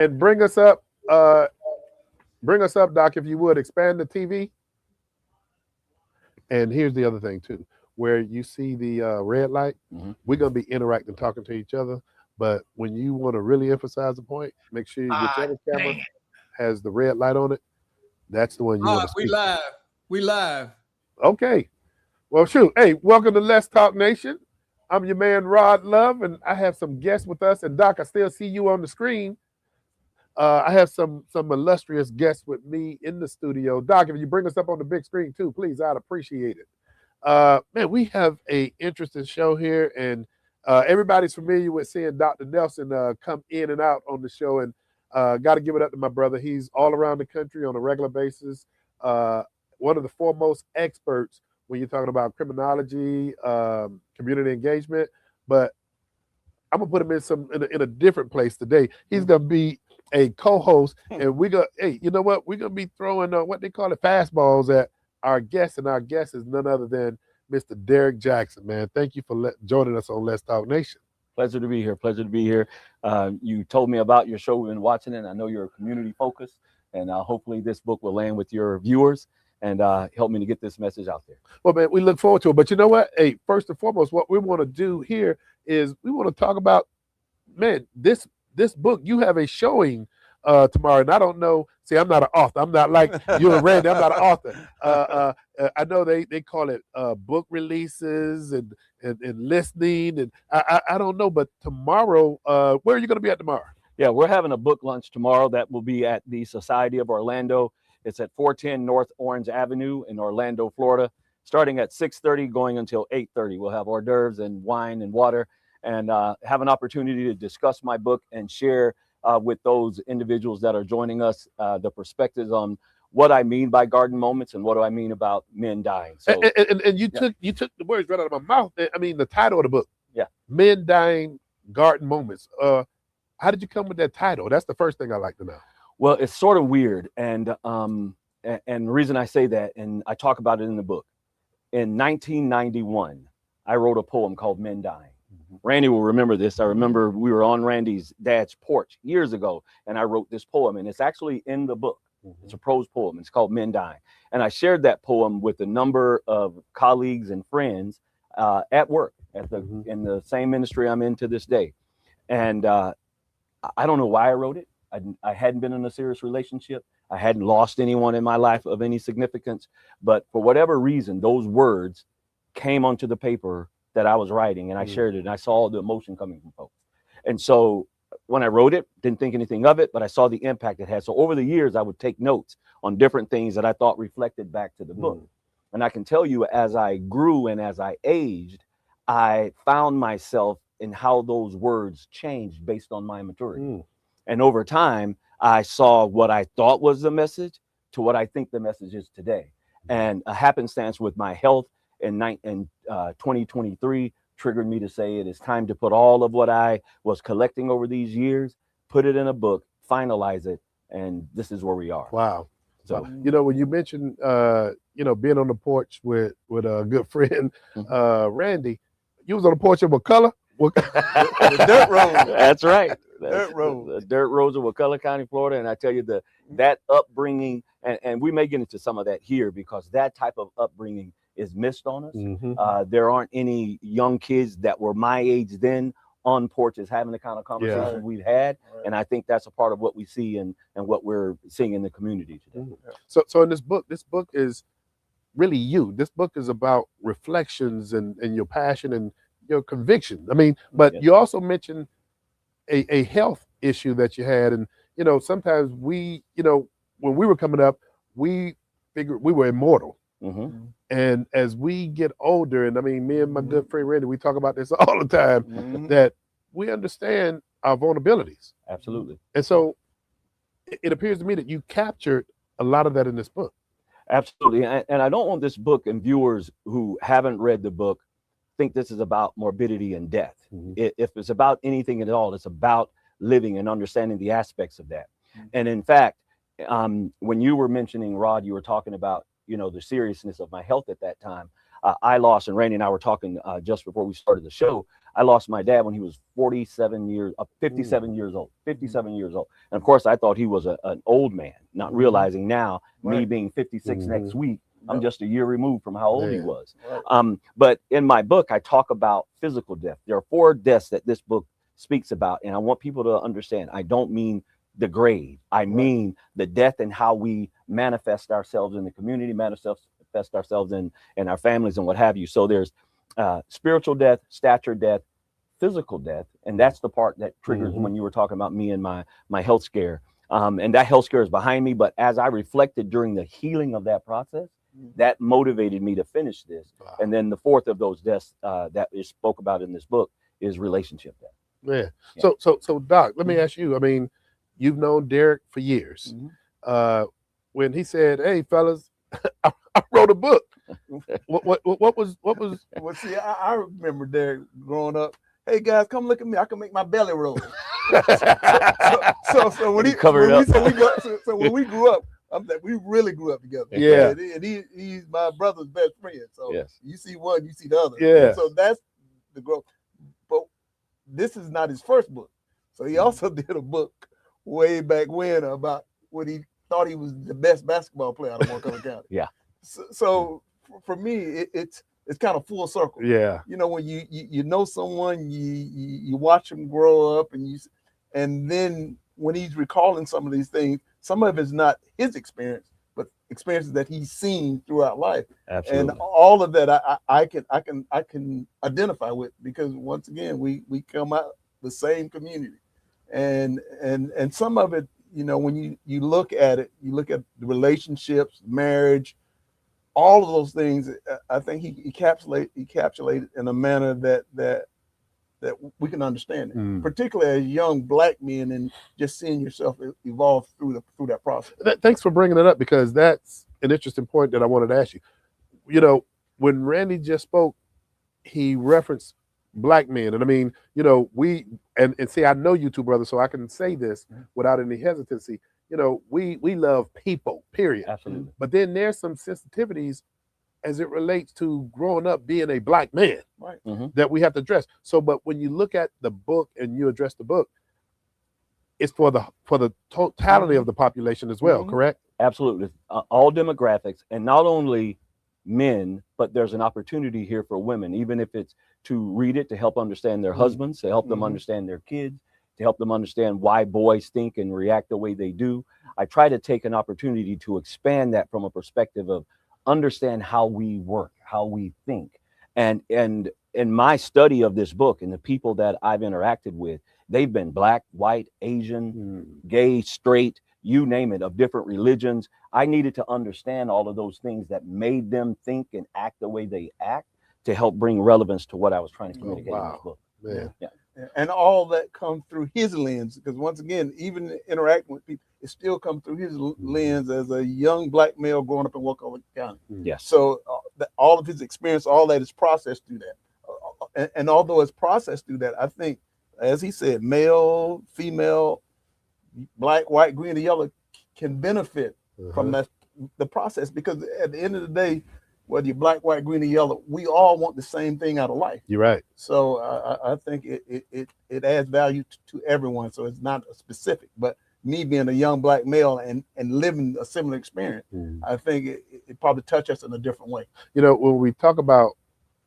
And bring us up, Doc, if you would. Expand the TV. And here's the other thing too, where you see the red light, we're gonna be interacting, talking to each other. But when you want to really emphasize the point, make sure whichever camera has the red light on it, that's the one you want to We speak. live. We live. Okay. Well, shoot. Hey, welcome to Let's Talk Nation. I'm your man Rod Love, and I have some guests with us. And Doc, I still see you on the screen. I have some illustrious guests with me in the studio. Doc, if you bring us up on the big screen too, please, I'd appreciate it. Man, we have a interesting show here, and everybody's familiar with seeing Dr. Nelson come in and out on the show, and got to give it up to my brother. He's all around the country on a regular basis. One of the foremost experts when you're talking about criminology, community engagement. But I'm gonna put him in a different place today. He's gonna be a co-host, and you know what? We're gonna be throwing what they call it fastballs at our guests, and our guest is none other than Mr. Derek Jackson. Man, thank you for joining us on Let's Talk Nation. Pleasure to be here. Pleasure to be here. You told me about your show. We've been watching it. I know you're community focused, and hopefully this book will land with your viewers and help me to get this message out there. Well, man, we look forward to it. But you know what? Hey, first and foremost, what we want to do here is we want to talk about, man, this book. You have a showing tomorrow, and I don't know. See, I'm not an author. I'm not like you and Randy. I'm not an author. I know they call it book releases and listening, and I don't know. But tomorrow, where are you going to be at tomorrow? Yeah, we're having a book lunch tomorrow that will be at the Society of Orlando. It's at 410 North Orange Avenue in Orlando, Florida, starting at 6:30, going until 8:30. We'll have hors d'oeuvres and wine and water, and have an opportunity to discuss my book and share with those individuals that are joining us the perspectives on what I mean by garden moments and what do I mean about men dying. So, and you took the words right out of my mouth. I mean, the title of the book, Men Dying, Garden Moments. How did you come with that title? That's the first thing I'd like to know. Well, it's sort of weird, and the reason I say that, and I talk about it in the book, in 1991, I wrote a poem called Men Dying. Randy will remember this. I remember we were on Randy's dad's porch years ago, and I wrote this poem, and it's actually in the book. It's a prose poem. It's called Men Dying. And I shared that poem with a number of colleagues and friends at work, in the same ministry I'm in to this day. And I don't know why I wrote it. I hadn't been in a serious relationship. I hadn't lost anyone in my life of any significance. But for whatever reason, those words came onto the paper that I was writing, and I shared it, and I saw the emotion coming from folks. And so when I wrote it, didn't think anything of it, but I saw the impact it had. So over the years, I would take notes on different things that I thought reflected back to the book. And I can tell you, as I grew and as I aged, I found myself in how those words changed based on my maturity. And over time, I saw what I thought was the message to what I think the message is today. And a happenstance with my health in 2023 triggered me to say it is time to put all of what I was collecting over these years, put it in a book, finalize it, and this is where we are. Wow. So, you know, when you mentioned, being on the porch with a good friend, Randy, you was on the porch of Wakulla? The dirt road. That's right. Dirt road. The dirt roads of Wakulla County, Florida. And I tell you, that upbringing, and we may get into some of that here because that type of upbringing is missed on us. There aren't any young kids that were my age then on porches having the kind of conversations we've had. And I think that's a part of what we see and what we're seeing in the community today. So in this book is really you. This book is about reflections and your passion and your conviction. I mean, but you also mentioned a health issue that you had. And, sometimes when we were coming up, we figured we were immortal. And as we get older, and I mean, me and my good friend Randy, we talk about this all the time, that we understand our vulnerabilities. Absolutely. And so it appears to me that you captured a lot of that in this book. Absolutely. And I don't want this book and viewers who haven't read the book think this is about morbidity and death. If it's about anything at all, it's about living and understanding the aspects of that. And in fact, when you were mentioning, Rod, you were talking about, the seriousness of my health at that time. I lost, and Randy and I were talking just before we started the show, I lost my dad when he was 57 years, 57 years old, 57 years old. And of course, I thought he was an old man, not realizing now, me being 56 next week, I'm just a year removed from how old he was. But in my book, I talk about physical death. There are 4 deaths that this book speaks about. And I want people to understand, I don't mean the grave. I mean the death and how we manifest ourselves in the community, manifest ourselves in our families and what have you. So there's spiritual death, stature death, physical death. And that's the part that triggers when you were talking about me and my health scare. And that health scare is behind me. But as I reflected during the healing of that process, that motivated me to finish this. And then the 4th of those deaths that is spoke about in this book is relationship death. Yeah. So Doc, let me ask you, I mean, you've known Derek for years. When he said, "Hey fellas, I wrote a book," what was Well, see, I remember Derek growing up. Hey guys, come look at me. I can make my belly roll. so when when we grew up, we really grew up together. Yeah. And he's my brother's best friend. So you see one, you see the other. Yeah. So that's the growth. But this is not his first book. So he also did a book way back when about when he thought he was the best basketball player out of Montgomery County. Yeah. So for me, it's kind of full circle. Yeah. You know, when you know someone, you watch him grow up, and then when he's recalling some of these things, some of it's not his experience, but experiences that he's seen throughout life. Absolutely. And all of that I can identify with, because once again we come out the same community, and some of it, you know, when you look at it, you look at the relationships, marriage, all of those things. I think he encapsulated in a manner that we can understand it, particularly as young Black men, and just seeing yourself evolve through that process. Thanks for bringing it up, because that's an interesting point that I wanted to ask you. You know, when Randy just spoke, he referenced Black men, and I mean, you know, we and see, I know you two brothers, so I can say this without any hesitancy. You know, we love people, period. Absolutely. But then there's some sensitivities as it relates to growing up being a Black man, Right. that we have to address. So, but when you look at the book and you address the book, it's for the totality of the population as well, correct? Absolutely. All demographics, and not only men, but there's an opportunity here for women, even if it's to read it, to help understand their husbands, to help them understand their kids, to help them understand why boys think and react the way they do. I try to take an opportunity to expand that from a perspective of understand how we work, how we think. And in my study of this book and the people that I've interacted with, they've been Black, white, Asian, gay, straight, you name it, of different religions. I needed to understand all of those things that made them think and act the way they act, to help bring relevance to what I was trying to communicate in this book. Man. Yeah. And all that comes through his lens, because once again, even interacting with people, it still comes through his lens as a young Black male growing up in Montgomery County. Yes. So all of his experience, all that is processed through that. And although it's processed through that, I think, as he said, male, female, Black, white, green, and yellow can benefit from the process, because at the end of the day, whether you're Black, white, green, or yellow, we all want the same thing out of life. You're right. So I think it adds value to everyone. So it's not specific, but me being a young Black male and living a similar experience, I think it probably touched us in a different way. You know, when we talk about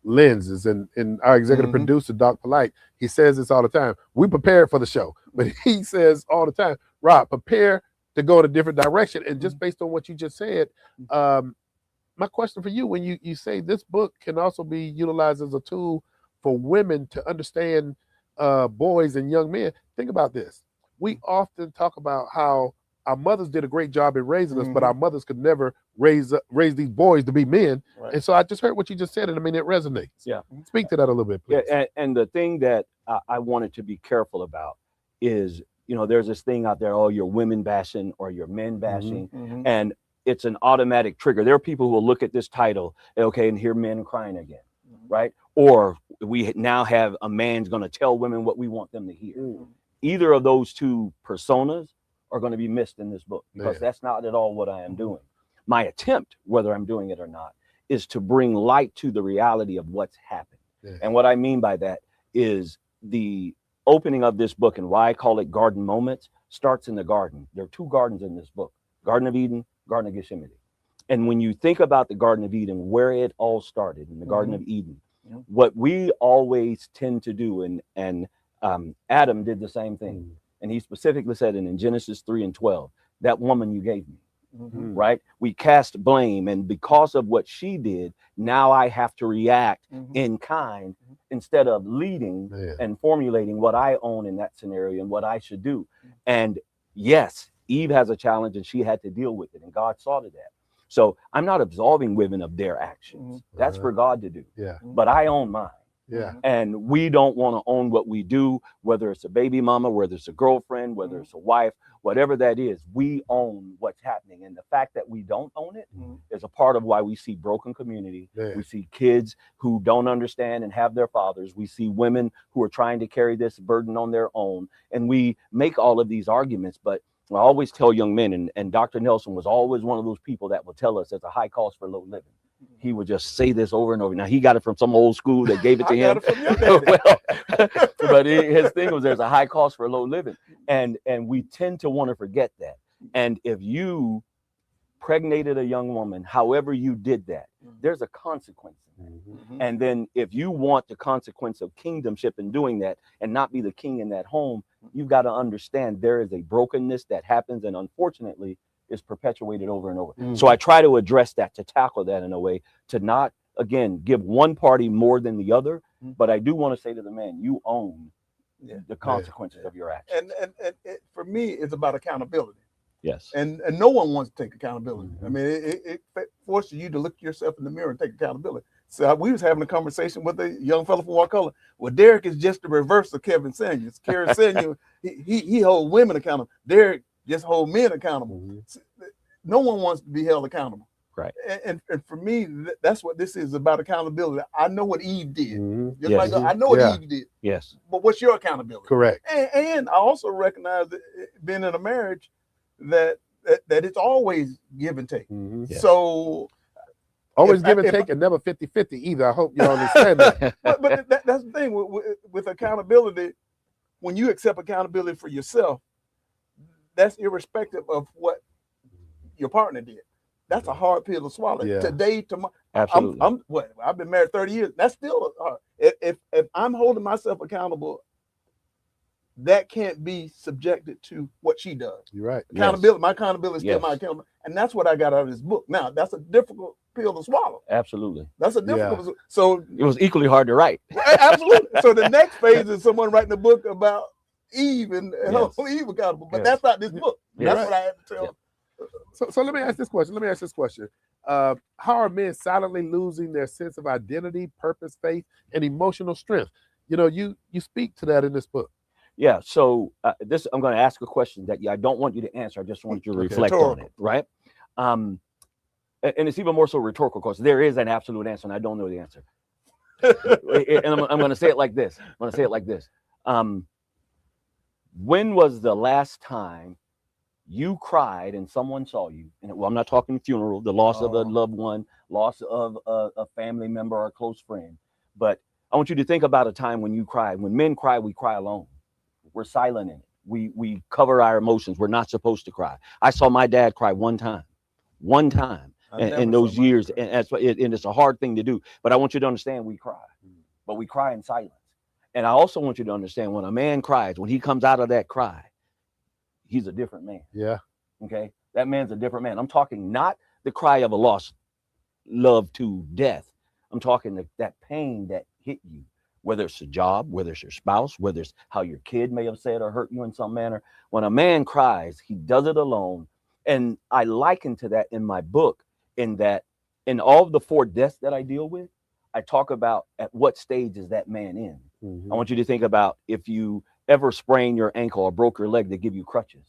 lenses, and our executive producer, Doc Polite, he says this all the time. We prepared for the show, but he says all the time, Rob, prepare to go in a different direction. And just based on what you just said, my question for you, when you say this book can also be utilized as a tool for women to understand boys and young men, think about this. We often talk about how our mothers did a great job in raising us, but our mothers could never raise these boys to be men. Right. And so I just heard what you just said, and I mean, it resonates. Yeah. Speak to that a little bit, please. Yeah, and the thing that I wanted to be careful about is, you know, there's this thing out there, oh, you're women bashing or you're men bashing, and it's an automatic trigger. There are people who will look at this title, okay, and hear men crying again, right? Or we now have a man's going to tell women what we want them to hear. Either of those two personas are going to be missed in this book, because that's not at all what I am doing. My attempt, whether I'm doing it or not, is to bring light to the reality of what's happened. And what I mean by that is the opening of this book, and why I call it Garden Moments starts in the garden. There are two gardens in this book: Garden of Eden, Garden of Gethsemane. And when you think about the Garden of Eden, where it all started in the Garden of Eden, what we always tend to do, and Adam did the same thing, and he specifically said in Genesis 3:12, that woman you gave me. Right? We cast blame, and because of what she did, now I have to react in kind instead of leading and formulating what I own in that scenario and what I should do. And yes, Eve has a challenge and she had to deal with it, and God saw to that. So I'm not absolving women of their actions. That's for God to do. But I own mine. And we don't want to own what we do, whether it's a baby mama, whether it's a girlfriend, whether it's a wife, whatever that is. We own what's happening. And the fact that we don't own it is a part of why we see broken community. We see kids who don't understand and have their fathers. We see women who are trying to carry this burden on their own. And we make all of these arguments. But I always tell young men, and Dr. Nelson was always one of those people that will tell us there's a high cost for low living. He would just say this over and over. Now, he got it from some old school that gave it to him. But his thing was there's a high cost for low living. And we tend to want to forget that. And if you pregnated a young woman, however you did that, there's a consequence. And then if you want the consequence of kingdomship in doing that and not be the king in that home, you've got to understand there is a brokenness that happens, and unfortunately is perpetuated over and over. So I try to address that, to tackle that in a way, to not, again, give one party more than the other. But I do want to say to the man, you own the consequences of your actions. And for me, it's about accountability. Yes. And no one wants to take accountability. I mean, it forces you to look yourself in the mirror and take accountability. So we was having a conversation with a young fellow from Wakulla. Well, Derek is just the reverse of Kevin Samuels. Kevin Samuels, he holds women accountable. Derek just hold men accountable. No one wants to be held accountable. Right. And for me, that's what this is about, accountability. I know what Eve did. Just Yes. like I know what Eve did. Yes. But what's your accountability? Correct. And I also recognize that being in a marriage, that it's always give and take. Yes. So always give and take, and never 50-50 either. I hope you understand that. but that's the thing with accountability. When you accept accountability for yourself, that's irrespective of what your partner did. That's a hard pill to swallow. Today, tomorrow. Absolutely. I've been married 30 years. That's still hard. If I'm holding myself accountable, that can't be subjected to what she does. You're right. Accountability, my accountability is still my accountability. And that's what I got out of this book. Now, that's a difficult pill to swallow. Absolutely. That's a difficult. So it was equally hard to write. Absolutely. So the next phase is someone writing a book about Eve and hold Eve accountable. But that's not this book. That's what I had to tell. So let me ask this question. How are men silently losing their sense of identity, purpose, faith, and emotional strength? You know, you speak to that in this book. Yeah. So I'm going to ask a question that I don't want you to answer. I just want you to reflect on it. Right. And it's even more so rhetorical, because there is an absolute answer, and I don't know the answer. And I'm going to say it like this. When was the last time you cried and someone saw you? And I'm not talking funeral, the loss of a loved one, loss of a family member or a close friend. But I want you to think about a time when you cried. When men cry, we cry alone. We're silent in it. We cover our emotions. We're not supposed to cry. I saw my dad cry one time in those years. And it's a hard thing to do. But I want you to understand, we cry. But we cry in silence. And I also want you to understand, when a man cries, when he comes out of that cry, he's a different man. Yeah. Okay. That man's a different man. I'm talking not the cry of a lost love to death. I'm talking that pain that hit you, whether it's a job, whether it's your spouse, whether it's how your kid may have said or hurt you in some manner. When a man cries, he does it alone. And I liken to that in my book, in that in all of the 4 deaths that I deal with, I talk about at what stage is that man in. I want you to think about if you ever sprained your ankle or broke your leg, they give you crutches.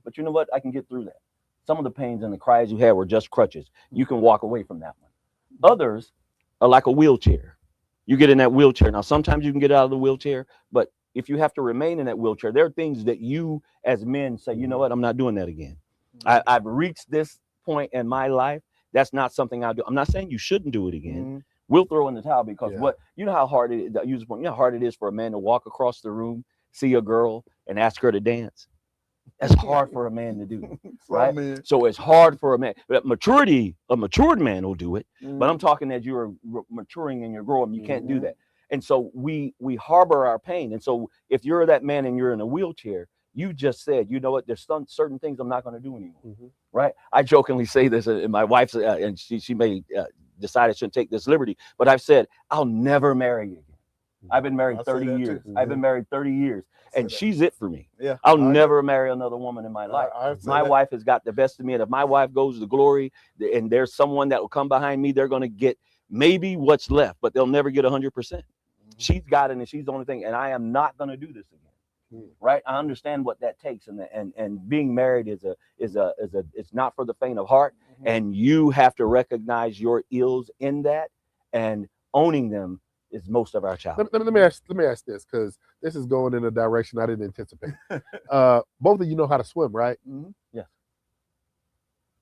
But you know what? I can get through that. Some of the pains and the cries you had were just crutches. You can walk away from that one. Others are like a wheelchair. You get in that wheelchair. Now, sometimes you can get out of the wheelchair, but if you have to remain in that wheelchair, there are things that you as men say, you know what? I'm not doing that again. I've reached this point in my life. That's not something I do. I'm not saying you shouldn't do it again. we'll throw in the towel because Yeah. what you know how hard it is. You know how hard it is for a man to walk across the room, see a girl, and ask her to dance. That's hard for a man to do, right? Man. So it's hard for a man. But maturity, a matured man will do it. But I'm Mhm. talking that you're maturing and you're growing. You can't do Mhm. that. And so we harbor our pain. And so if you're that man and you're in a wheelchair, you just said, you know what? There's some certain things I'm not going to do anymore, right? I jokingly say this, and my wife's, and she may decide I shouldn't take this liberty, but I've said I'll never marry again. I've been married I say 30 that years. too. I've been married 30 years, I say and that. she's it for me. Yeah. I'll I agree. never marry another woman in my life. I say My that. wife has got the best of me, and if my wife goes to glory, and there's someone that will come behind me, they're going to get maybe what's left, but they'll never get 100%. She's got it, and she's the only thing, and I am not going to do this again. Right? I understand what that takes, and being married is it's not for the faint of heart, and you have to recognize your ills in that, and owning them is most of our challenge. Let me ask this, because this is going in a direction I didn't anticipate. Both of you know how to swim, right? Yeah.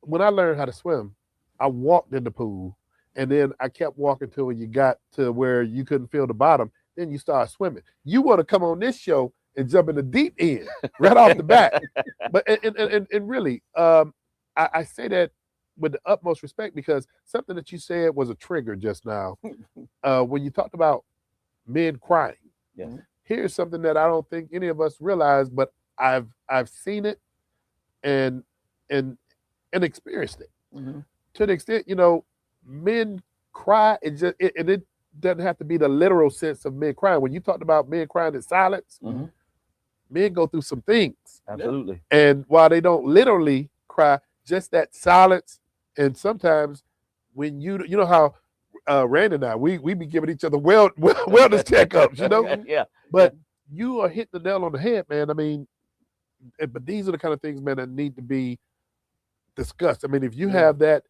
When I learned how to swim, I walked in the pool, and then I kept walking till you got to where you couldn't feel the bottom. Then you start swimming. You want to come on this show and jump in the deep end right off the bat. But and really, I say that with the utmost respect, because something that you said was a trigger just now. When you talked about men crying. Yes. Here's something that I don't think any of us realize, but I've seen it and experienced it. To the extent, men cry, and it doesn't have to be the literal sense of men crying. When you talked about men crying in silence, men go through some things. Absolutely. And while they don't literally cry, just that silence, and sometimes when you know how Randy and I, we be giving each other wellness checkups, Yeah. But you are hitting the nail on the head, man. I mean, but these are the kind of things, man, that need to be discussed. I mean, if you have that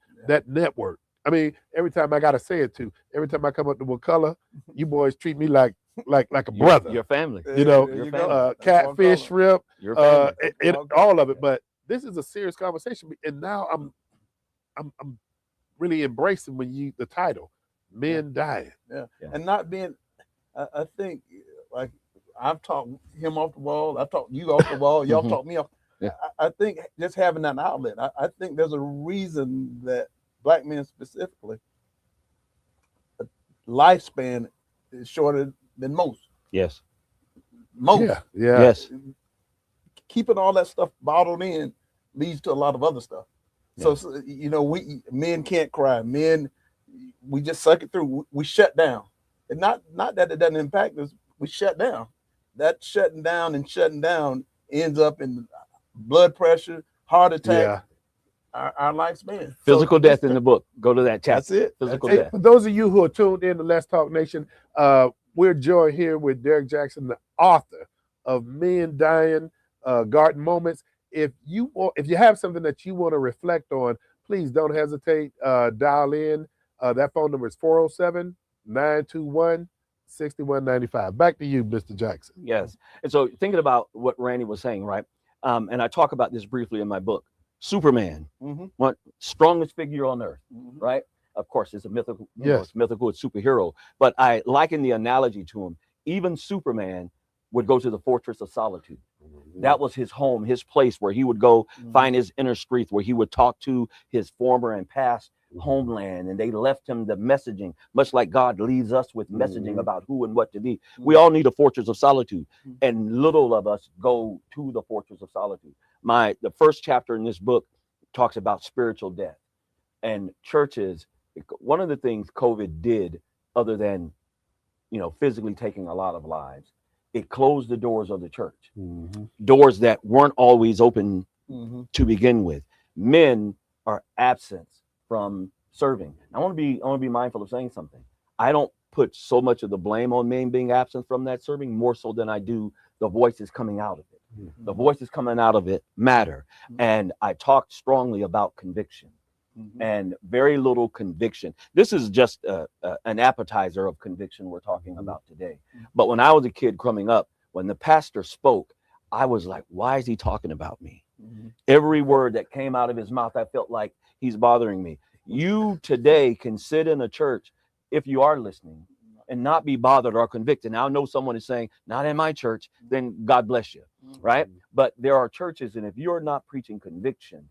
network, I mean, every time I gotta say it too, every time I come up to Wakulla, you boys treat me like a brother. Your family. Your family. Catfish, shrimp, Your family. all of it. But this is a serious conversation, and now I'm really embracing the title, Men Dying. Yeah. And not being, I think, like, I've talked him off the wall, I've talked you off the wall, y'all talked me off. Yeah. I think just having that outlet, I think there's a reason that Black men specifically, lifespan is shorter than most. Yes. Most. Yeah. Yes. Keeping all that stuff bottled in leads to a lot of other stuff. Yeah. So we men can't cry. Men, we just suck it through. We shut down. And not that it doesn't impact us, we shut down. That shutting down ends up in blood pressure, heart attack, our lifespan. Physical death in the book. Go to that chapter. That's it. Physical Hey, death. for those of you who are tuned in to Let's Talk Nation, we're joined here with Derek Jackson, the author of Men Dying, Garden Moments. If you have something that you want to reflect on, please don't hesitate. Dial in. That phone number is 407-921-6195. Back to you, Mr. Jackson. Yes. And so thinking about what Randy was saying, right? And I talk about this briefly in my book. Superman, what strongest figure on earth, right? Of course, it's a mythical, it's mythical, it's superhero. But I liken the analogy to him. Even Superman would go to the fortress of solitude. That was his home, his place where he would go find his inner strength, where he would talk to his former and past homeland, and they left him the messaging, much like God leaves us with messaging about who and what to be. We all need a fortress of solitude, and little of us go to the fortress of solitude. The first chapter in this book talks about spiritual death, and churches. One of the things COVID did, other than physically taking a lot of lives, it closed the doors of the church, doors that weren't always open to begin with. Men are absent from serving. I want to be mindful of saying something. I don't put so much of the blame on men being absent from that serving, more so than I do the voices coming out of it. The voices coming out of it matter. And I talked strongly about conviction. And very little conviction. This is just an appetizer of conviction we're talking about today. But when I was a kid growing up, when the pastor spoke, I was like, why is he talking about me? Every word that came out of his mouth, I felt like he's bothering me. You today can sit in a church if you are listening, and not be bothered or convicted. Now I know someone is saying, not in my church, then God bless you, right? But there are churches, and if you're not preaching conviction,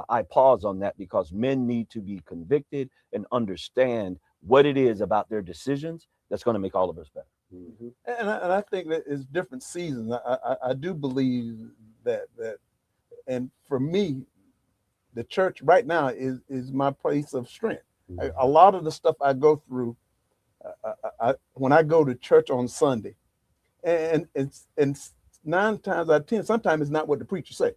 I pause on that, because men need to be convicted and understand what it is about their decisions that's going to make all of us better. And I think that it's different seasons. I do believe that, and for me, the church right now is my place of strength. A lot of the stuff I go through, when I go to church on Sunday, and 9 times out of 10, sometimes it's not what the preacher say.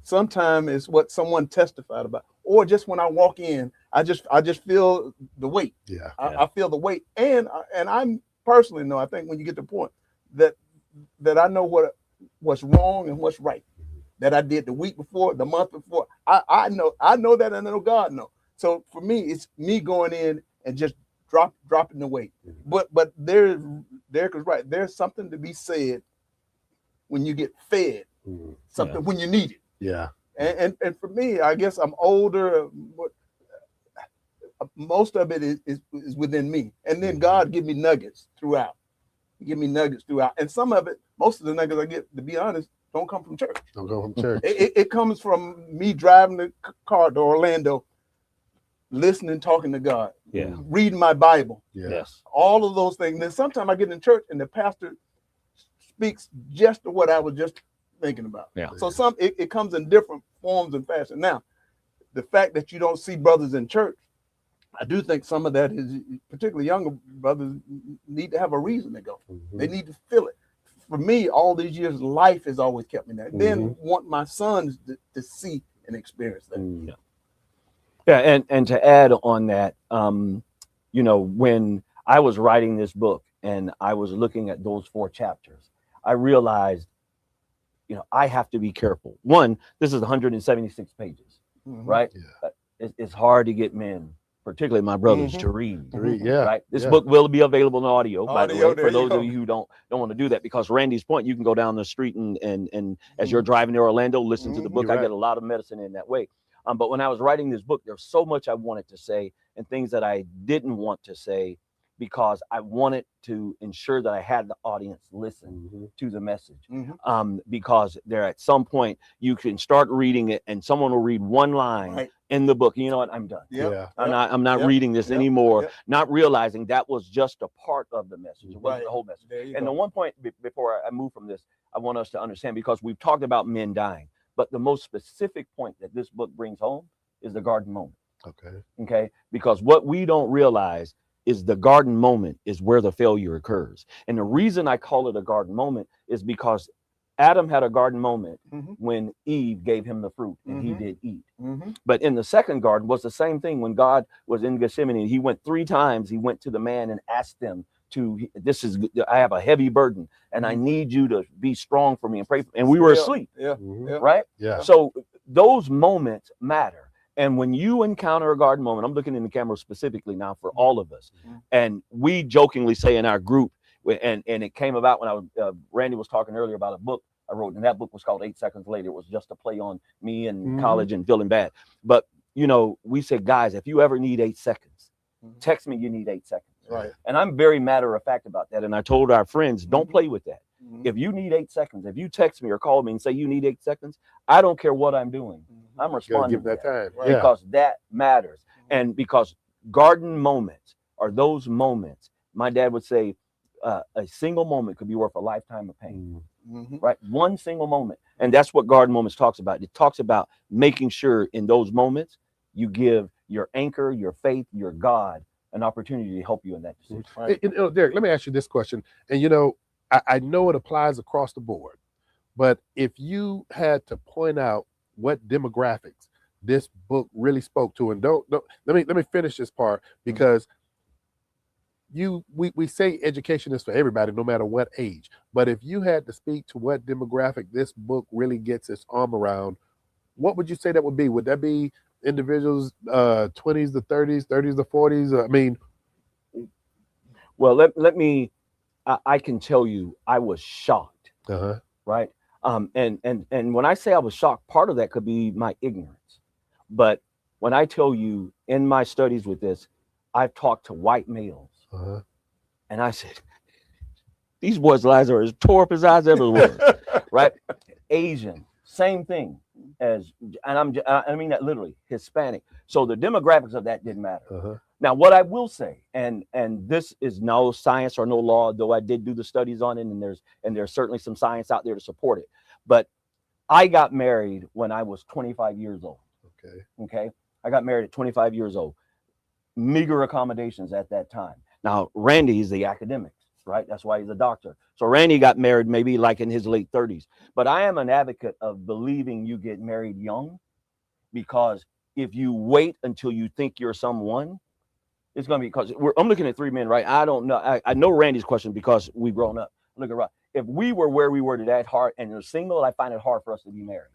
Sometimes it's what someone testified about, or just when I walk in, I just feel the weight. I feel the weight, and I'm personally know. I think when you get to the point that I know what's wrong and what's right, that I did the week before, the month before, I know that, and I know God know. So for me, it's me going in and just dropping the weight. But Derek is right. There's something to be said when you get fed something when you need it. And for me, I guess I'm older, but most of it is within me. And then God give me nuggets throughout. And some of it, most of the nuggets I get, to be honest, don't come from church. It comes from me driving the car to Orlando, listening, talking to God, reading my Bible. All of those things. Then sometimes I get in church and the pastor speaks just to what I was just thinking about. So it comes in different forms and fashion. Now, the fact that you don't see brothers in church, I do think some of that is, particularly younger brothers, need to have a reason to go. They need to feel it. For me, all these years, life has always kept me there. Then want my sons to see and experience that. And to add on that, when I was writing this book and I was looking at those 4 chapters, I realized, I have to be careful. One, this is 176 pages, right? It's hard to get men, particularly my brothers, to read. Right. This book will be available in audio, by the way, for those of you who don't want to do that, because Randy's point, you can go down the street and as you're driving to Orlando, listen to the book. I get a lot of medicine in that way. But when I was writing this book, there's so much I wanted to say and things that I didn't want to say, because I wanted to ensure that I had the audience listen to the message. Because there, at some point, you can start reading it and someone will read one line in the book. And you know what? I'm done. I'm not reading this anymore, not realizing that was just a part of the message. It wasn't the whole message. And the one point before I move from this, I want us to understand, because we've talked about men dying, but the most specific point that this book brings home is the garden moment. Okay. Because what we don't realize is the garden moment is where the failure occurs. And the reason I call it a garden moment is because Adam had a garden moment when Eve gave him the fruit and he did eat. But in the second garden was the same thing. When God was in Gethsemane, he went 3 times. He went to the man and asked them I have a heavy burden and I need you to be strong for me and pray for me. And we were asleep. Right. So those moments matter. And when you encounter a garden moment, I'm looking in the camera specifically now for all of us. And we jokingly say in our group, and it came about when Randy was talking earlier about a book I wrote, and that book was called 8 Seconds Later. It was just a play on me in college and feeling bad. But, we said, guys, if you ever need 8 seconds, text me you need 8 seconds. And I'm very matter of fact about that. And I told our friends, don't play with that. If you need 8 seconds, if you text me or call me and say you need 8 seconds, I don't care what I'm doing. I'm responding to that time because that matters. And because garden moments are those moments, my dad would say, a single moment could be worth a lifetime of pain. Right? One single moment. And that's what garden moments talks about. It talks about making sure in those moments you give your anchor, your faith, your God an opportunity to help you in that decision. Derek, let me ask you this question. And I know it applies across the board, but if you had to point out what demographics this book really spoke to, and don't let me finish this part, because we say education is for everybody, no matter what age. But if you had to speak to what demographic this book really gets its arm around, what would you say that would be? Would that be individuals 20s to 30s, 30s to 40s? I mean, well, let me. I can tell you, I was shocked. Right. And when I say I was shocked, part of that could be my ignorance. But when I tell you in my studies with this, I've talked to white males Uh-huh. And I said, these boys' lives are as tore up as eyes ever was, right? Asian, same thing as, and I mean that literally, Hispanic. So the demographics of that didn't matter. Uh-huh. Now, what I will say, and this is no science or no law, though I did do the studies on it, and there's certainly some science out there to support it. But I got married when I was 25 years old. Okay. Okay, I got married at 25 years old. Meager accommodations at that time. Now, Randy is the academics, right? That's why he's a doctor. So Randy got married maybe like in his late 30s. But I am an advocate of believing you get married young, because if you wait until you think you're someone, it's going to be, because I'm looking at three men, right? I don't know. I know Randy's question because we've grown up. Look at Rod. If we were where we were today, hard and you're single, I find it hard for us to be married,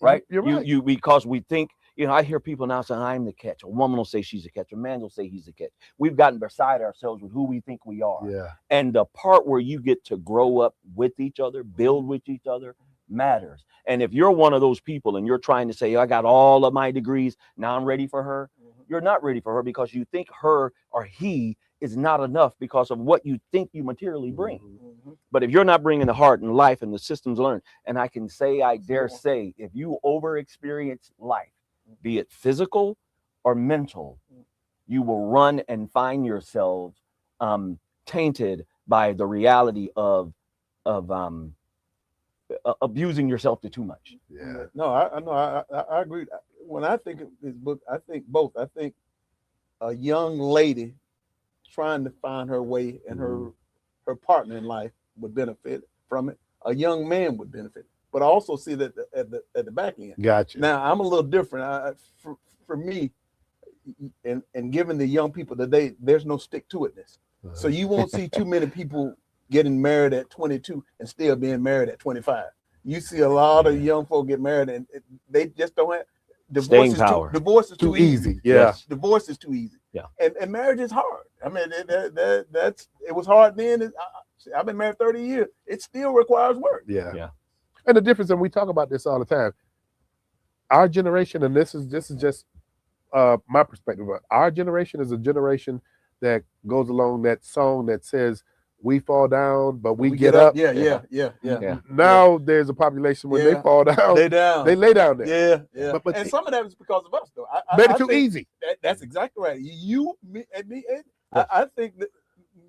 right? You're right. You because we think, I hear people now saying I'm the catch. A woman will say she's the catch. A man will say he's the catch. We've gotten beside ourselves with who we think we are. Yeah. And the part where you get to grow up with each other, build with each other, matters. And if you're one of those people and you're trying to say, I got all of my degrees, now I'm ready for her, you're not ready for her because you think her or he is not enough because of what you think you materially bring. But if you're not bringing the heart and life and the systems learned, and I can say, I dare say, if you over experience life, be it physical or mental, you will run and find yourself tainted by the reality of abusing yourself to too much. Yeah. No, I know. I agree. When I think of this book, I think both. I think a young lady trying to find her way and her partner in life would benefit from it. A young man would benefit, but I also see that at the back end. Gotcha. Now I'm a little different. For me, and given the young people today, there's no stick to itness. So you won't see too many people getting married at 22 and still being married at 25. You see a lot of young folk get married and they just don't have Staying power. Divorce is too easy. Yeah. Yes. Divorce is too easy. Yeah. And marriage is hard. I mean, that's it was hard then. I've been married 30 years. It still requires work. Yeah. Yeah. And the difference, and we talk about this all the time, our generation, and this is just my perspective, but our generation is a generation that goes along that song that says, we fall down, but we get up. Yeah. Now there's a population when they fall down, they lay down there. Yeah. But and some of that is because of us, though. Made I it too think easy. That's exactly right. You, me, and me. I think that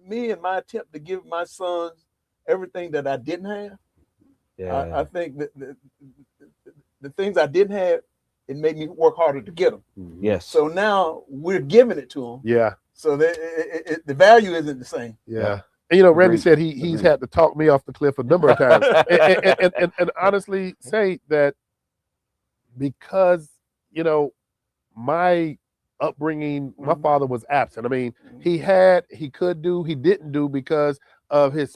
me and my attempt to give my sons everything that I didn't have. Yeah. I think that the things I didn't have, it made me work harder to get them. Yes. So now we're giving it to them. Yeah. So the value isn't the same. Yeah. And Randy said he's had to talk me off the cliff a number of times, and honestly say that because my upbringing, my father was absent. I mean, he could do, he didn't do because of his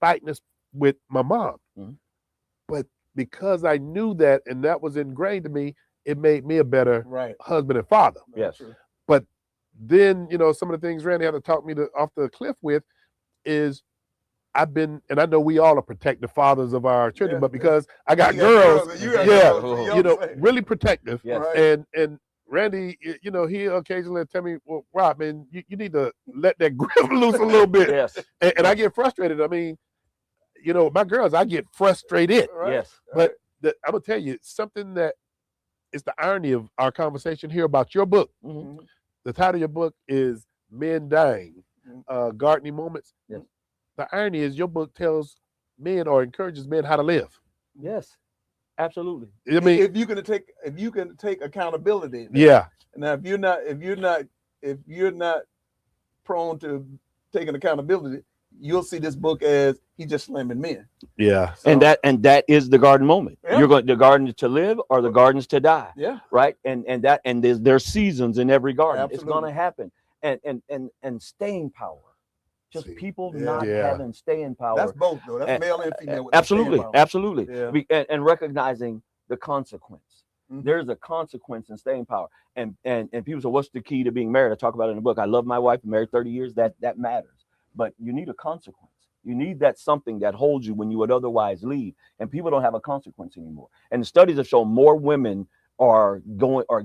fightiness with my mom. But because I knew that and that was ingrained to me, it made me a better husband and father. Yes. But then some of the things Randy had to talk me off the cliff with is I've been, and I know we all are protective fathers of our children, but because I got girls, really protective. Yes. And Randy, he occasionally tell me, well, Rob, man, you need to let that grip loose a little bit. Yes. And I get frustrated. I mean, my girls, I get frustrated. Yes. But I'm gonna tell you something that is the irony of our conversation here about your book. The title of your book is Men Dying. Gardening Moments. Yes. The irony is your book tells men or encourages men how to live. Yes, absolutely. I mean, if you can take accountability. Yeah. Now, if you're not prone to taking accountability, you'll see this book as he's just slamming men. Yeah. So, and that is the garden moment. Yeah. You're going the garden to live or the gardens to die. Yeah. Right. And there's seasons in every garden. Absolutely. It's going to happen. And staying power. Just people not having staying power. That's both, though. That's male and female. Absolutely. Yeah. And recognizing the consequence. Mm-hmm. There's a consequence in staying power. And people say, what's the key to being married? I talk about it in the book. I love my wife. I'm married 30 years. That matters. But you need a consequence. You need that something that holds you when you would otherwise leave. And people don't have a consequence anymore. And the studies have shown more women are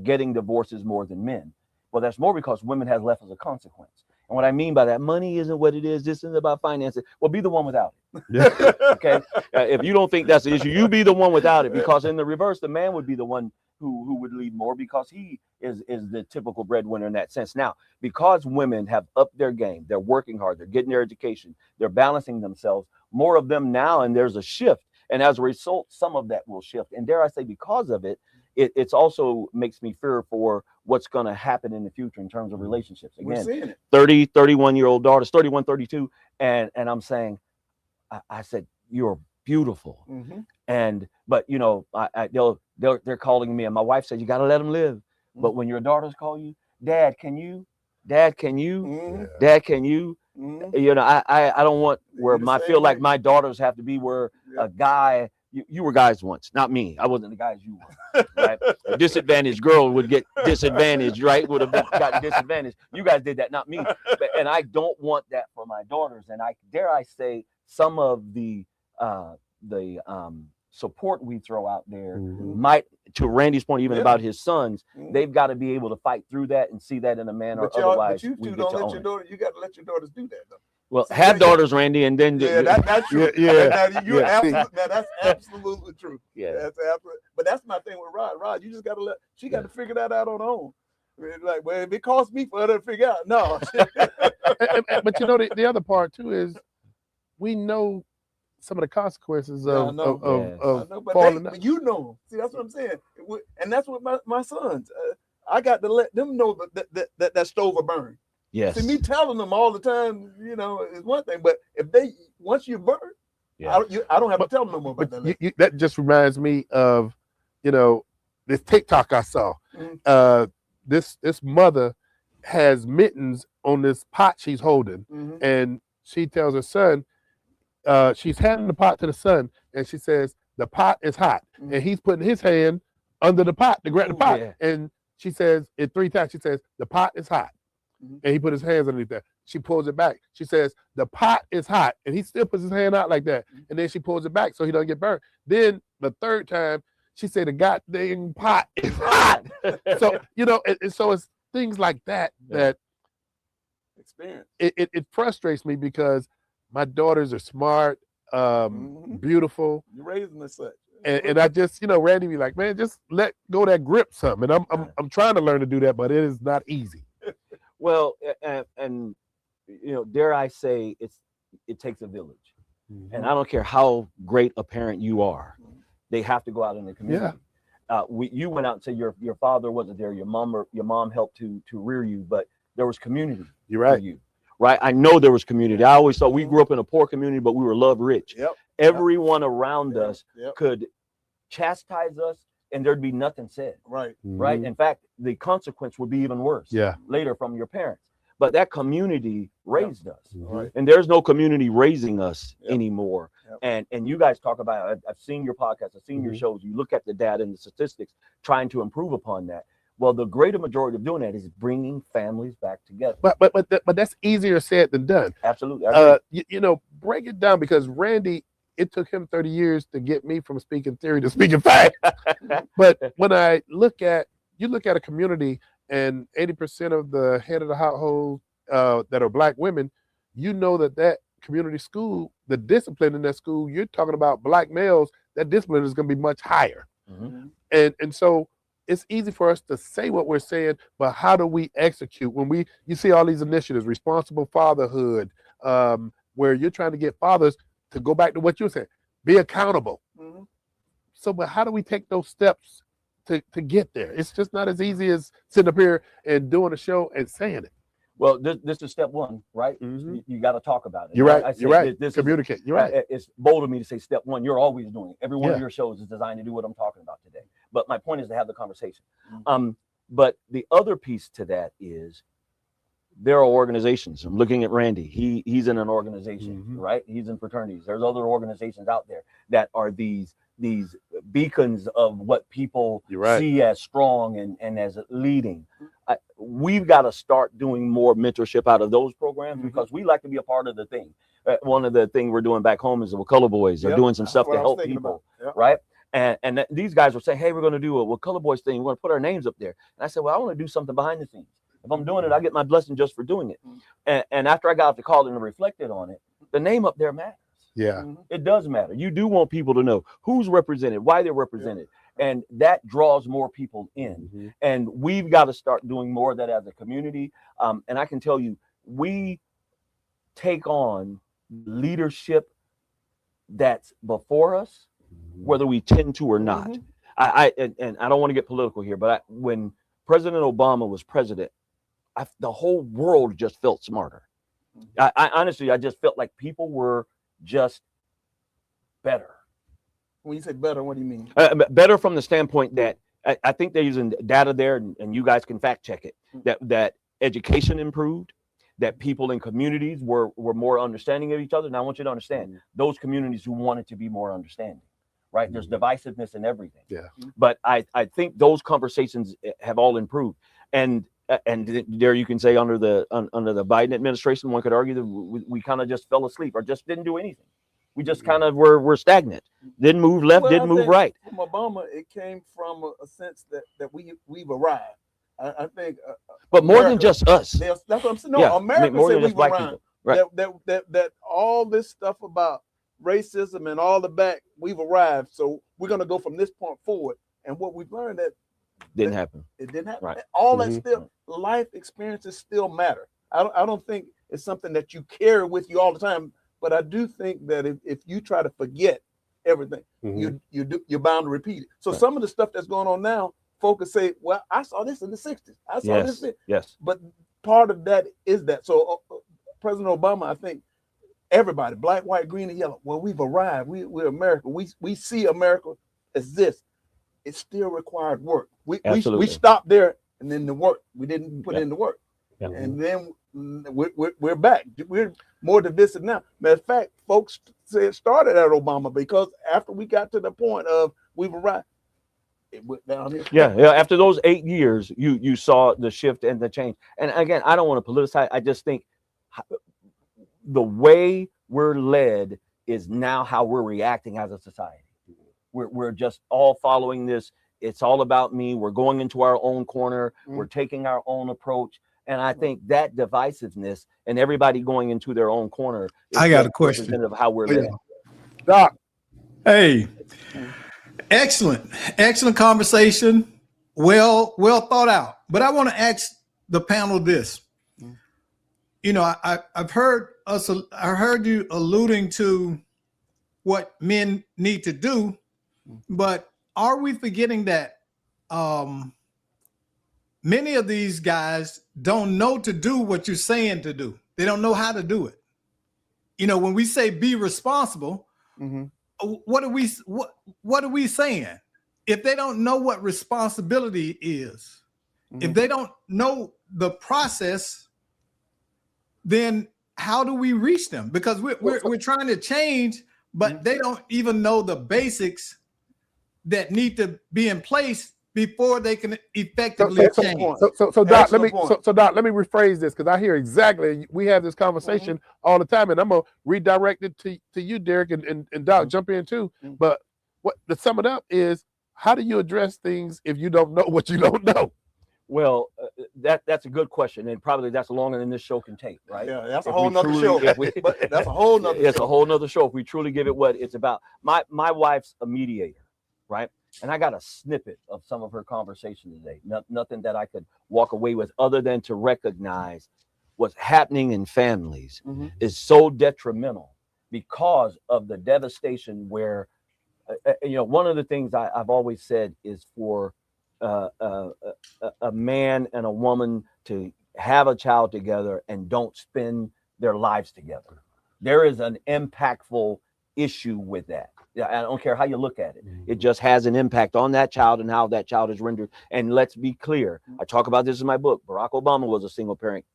getting divorces more than men. Well, that's more because women have left as a consequence. And what I mean by that, money isn't what it is. This isn't about finances. Well, be the one without it. Yeah. Okay. If you don't think that's the issue, you be the one without it, because in the reverse, the man would be the one who would lead more, because he is the typical breadwinner in that sense. Now, because women have upped their game, they're working hard, they're getting their education, they're balancing themselves, more of them now, and there's a shift. And as a result, some of that will shift. And dare I say, because of it, it's also makes me fear for what's going to happen in the future in terms of relationships. We're Again, seeing it. 30, 31-year-old daughters, 31, 32. And I'm saying, I said, you're beautiful. But you know, they're calling me, and my wife said, you got to let them live. But when your daughters call you, Dad, can you? Dad, can you? Dad, can you? You know, I don't want where I feel like my daughters have to be where a guy. You were guys once, not me. I wasn't the guys you were. Right? A disadvantaged girl would get disadvantaged, right? Would have gotten disadvantaged. You guys did that, not me. And I don't want that for my daughters. And dare I say, some of the support we throw out there might, to Randy's point, even about his sons, they've got to be able to fight through that and see that in a man, or otherwise. But you two don't let your daughter. You got to let your daughters do that, though. Well, have daughters, Randy, and then that's true. That's absolutely true. Yeah, that's absolutely. But that's my thing with Rod. Rod, you just got to she got to figure that out on her own. Like, well, if it costs me for her to figure out, no. But you know, the other part too is we know some of the consequences of falling. But you know, see, that's what I'm saying, and that's what my sons. I got to let them know that stove will burn. Yes. See, me telling them all the time, you know, is one thing, but if once you burn, I don't have to tell them no more about that. That just reminds me of, you know, this TikTok I saw. This mother has mittens on this pot she's holding, and she tells her son, she's handing the pot to the son, and she says, the pot is hot. And he's putting his hand under the pot to grab the pot. And she says it 3 times. She says, the pot is hot. And he put his hands underneath that. She pulls it back. She says, the pot is hot. And he still puts his hand out like that. And then she pulls it back so he doesn't get burned. Then the 3rd time, she said, the goddamn pot is hot. So, you know, so it's things like that that experience. It frustrates me because my daughters are smart, beautiful. You're raising as such. And I just, you know, Randy be like, man, just let go that grip something. And I'm trying to learn to do that, but it is not easy. Well, and you know, dare I say, it takes a village, and I don't care how great a parent you are, they have to go out in the community. You went out and said your father wasn't there, your mom helped to rear you, but there was community. You're right. For you, right? I know there was community. I always thought we grew up in a poor community, but we were love rich. Everyone around us could chastise us, and there'd be nothing said. Right. Right. In fact, the consequence would be even worse. Later from your parents. But that community raised us. And there's no community raising us anymore. And you guys talk about, I've seen your podcast, I've seen your shows. You look at the data and the statistics, trying to improve upon that. Well, the greater majority of doing that is bringing families back together. But that's easier said than done. Absolutely. You know, break it down, because Randy, it took him 30 years to get me from speaking theory to speaking fact. But when you look at a community and 80% of the head of the household that are Black women, you know that community school, the discipline in that school, you're talking about Black males, that discipline is going to be much higher. And so it's easy for us to say what we're saying, but how do we execute? When you see all these initiatives, responsible fatherhood, where you're trying to get fathers to go back to what you said, be accountable. So, but how do we take those steps to get there? It's just not as easy as sitting up here and doing a show and saying it. Well, this is step one, right? You got to talk about it. You're right. You're right. Communicate. You're right. It's bold of me to say step one. You're always doing it. Every one of your shows is designed to do what I'm talking about today. But my point is to have the conversation. But the other piece to that is there are organizations. I'm looking at Randy. He's in an organization, right? He's in fraternities. There's other organizations out there that are these beacons of what people see as strong and as leading. We've got to start doing more mentorship out of those programs because we like to be a part of the thing. One of the things we're doing back home is the Color Boys. They're doing some stuff to help people, right? And these guys were saying, hey, we're going to do a Color Boys thing. We're going to put our names up there. And I said, well, I want to do something behind the scenes. If I'm doing it, I get my blessing just for doing it. And after I got off the call and reflected on it, the name up there matters. Yeah. It does matter. You do want people to know who's represented, why they're represented. And that draws more people in. And we've got to start doing more of that as a community. And I can tell you, we take on leadership that's before us, whether we tend to or not. I don't want to get political here, but when President Obama was president, the whole world just felt smarter. I honestly, I just felt like people were just better. When you say better, what do you mean? Better from the standpoint that I think they're using data there, and you guys can fact check it, that education improved, that people in communities were more understanding of each other. Now I want you to understand those communities who wanted to be more understanding, right? There's divisiveness in everything. Yeah. But I think those conversations have all improved. And there you can say under the Biden administration, one could argue that we kind of just fell asleep or just didn't do anything. We just kind of were stagnant. Didn't move left, didn't move right. From Obama, it came from a sense that we've arrived. I think, but more than just us. That's what I'm saying. No, America said we've arrived. Right. That all this stuff about racism and all the back, we've arrived. So we're going to go from this point forward. And what we've learned that didn't happen. It didn't happen. Right. All that still, life experiences still matter. I don't think it's something that you carry with you all the time. But I do think that if you try to forget everything, you're bound to repeat it. So some of the stuff that's going on now, folks say, well, I saw this in the 60s. I saw this. Yes. But part of that is that. So President Obama, I think everybody, black, white, green, and yellow, well, we've arrived. We're America. We see America as this. It still required work. We stopped there, and then the work. We didn't put in the work. Yeah. And then we're back. We're more divisive now. Matter of fact, folks say it started at Obama because after we got to the point of we've arrived, it went down here. Yeah. After those 8 years, you saw the shift and the change. And again, I don't want to politicize. I just think the way we're led is now how we're reacting as a society. We're just all following this. It's all about me. We're going into our own corner. We're taking our own approach. And I think that divisiveness and everybody going into their own corner is I got a question of how we're led. Doc. Hey, excellent conversation. Well thought out. But I want to ask the panel this. You know, I heard you alluding to what men need to do, but are we forgetting that many of these guys don't know to do what you're saying to do? They don't know how to do it. You know, when we say be responsible, what are we saying? If they don't know what responsibility is, if they don't know the process, then how do we reach them? Because we're trying to change, but they don't even know the basics that need to be in place before they can effectively change. So Doc, let me rephrase this because I hear exactly. We have this conversation all the time, and I'm gonna redirect it to you, Derek, and Doc, jump in too. But what to sum it up is, how do you address things if you don't know what you don't know? Well, that's a good question, and probably that's longer than this show can take, right? Yeah, that's a whole nother show. That's a whole nother. It's a whole nother show if we truly give it what it's about. My wife's a mediator, right? And I got a snippet of some of her conversation today. Nothing that I could walk away with other than to recognize what's happening in families is so detrimental because of the devastation where, one of the things I've always said is for a man and a woman to have a child together and don't spend their lives together. There is an impactful issue with that. I don't care how you look at it. It just has an impact on that child and how that child is rendered. And let's be clear. I talk about this in my book. Barack Obama was a single parent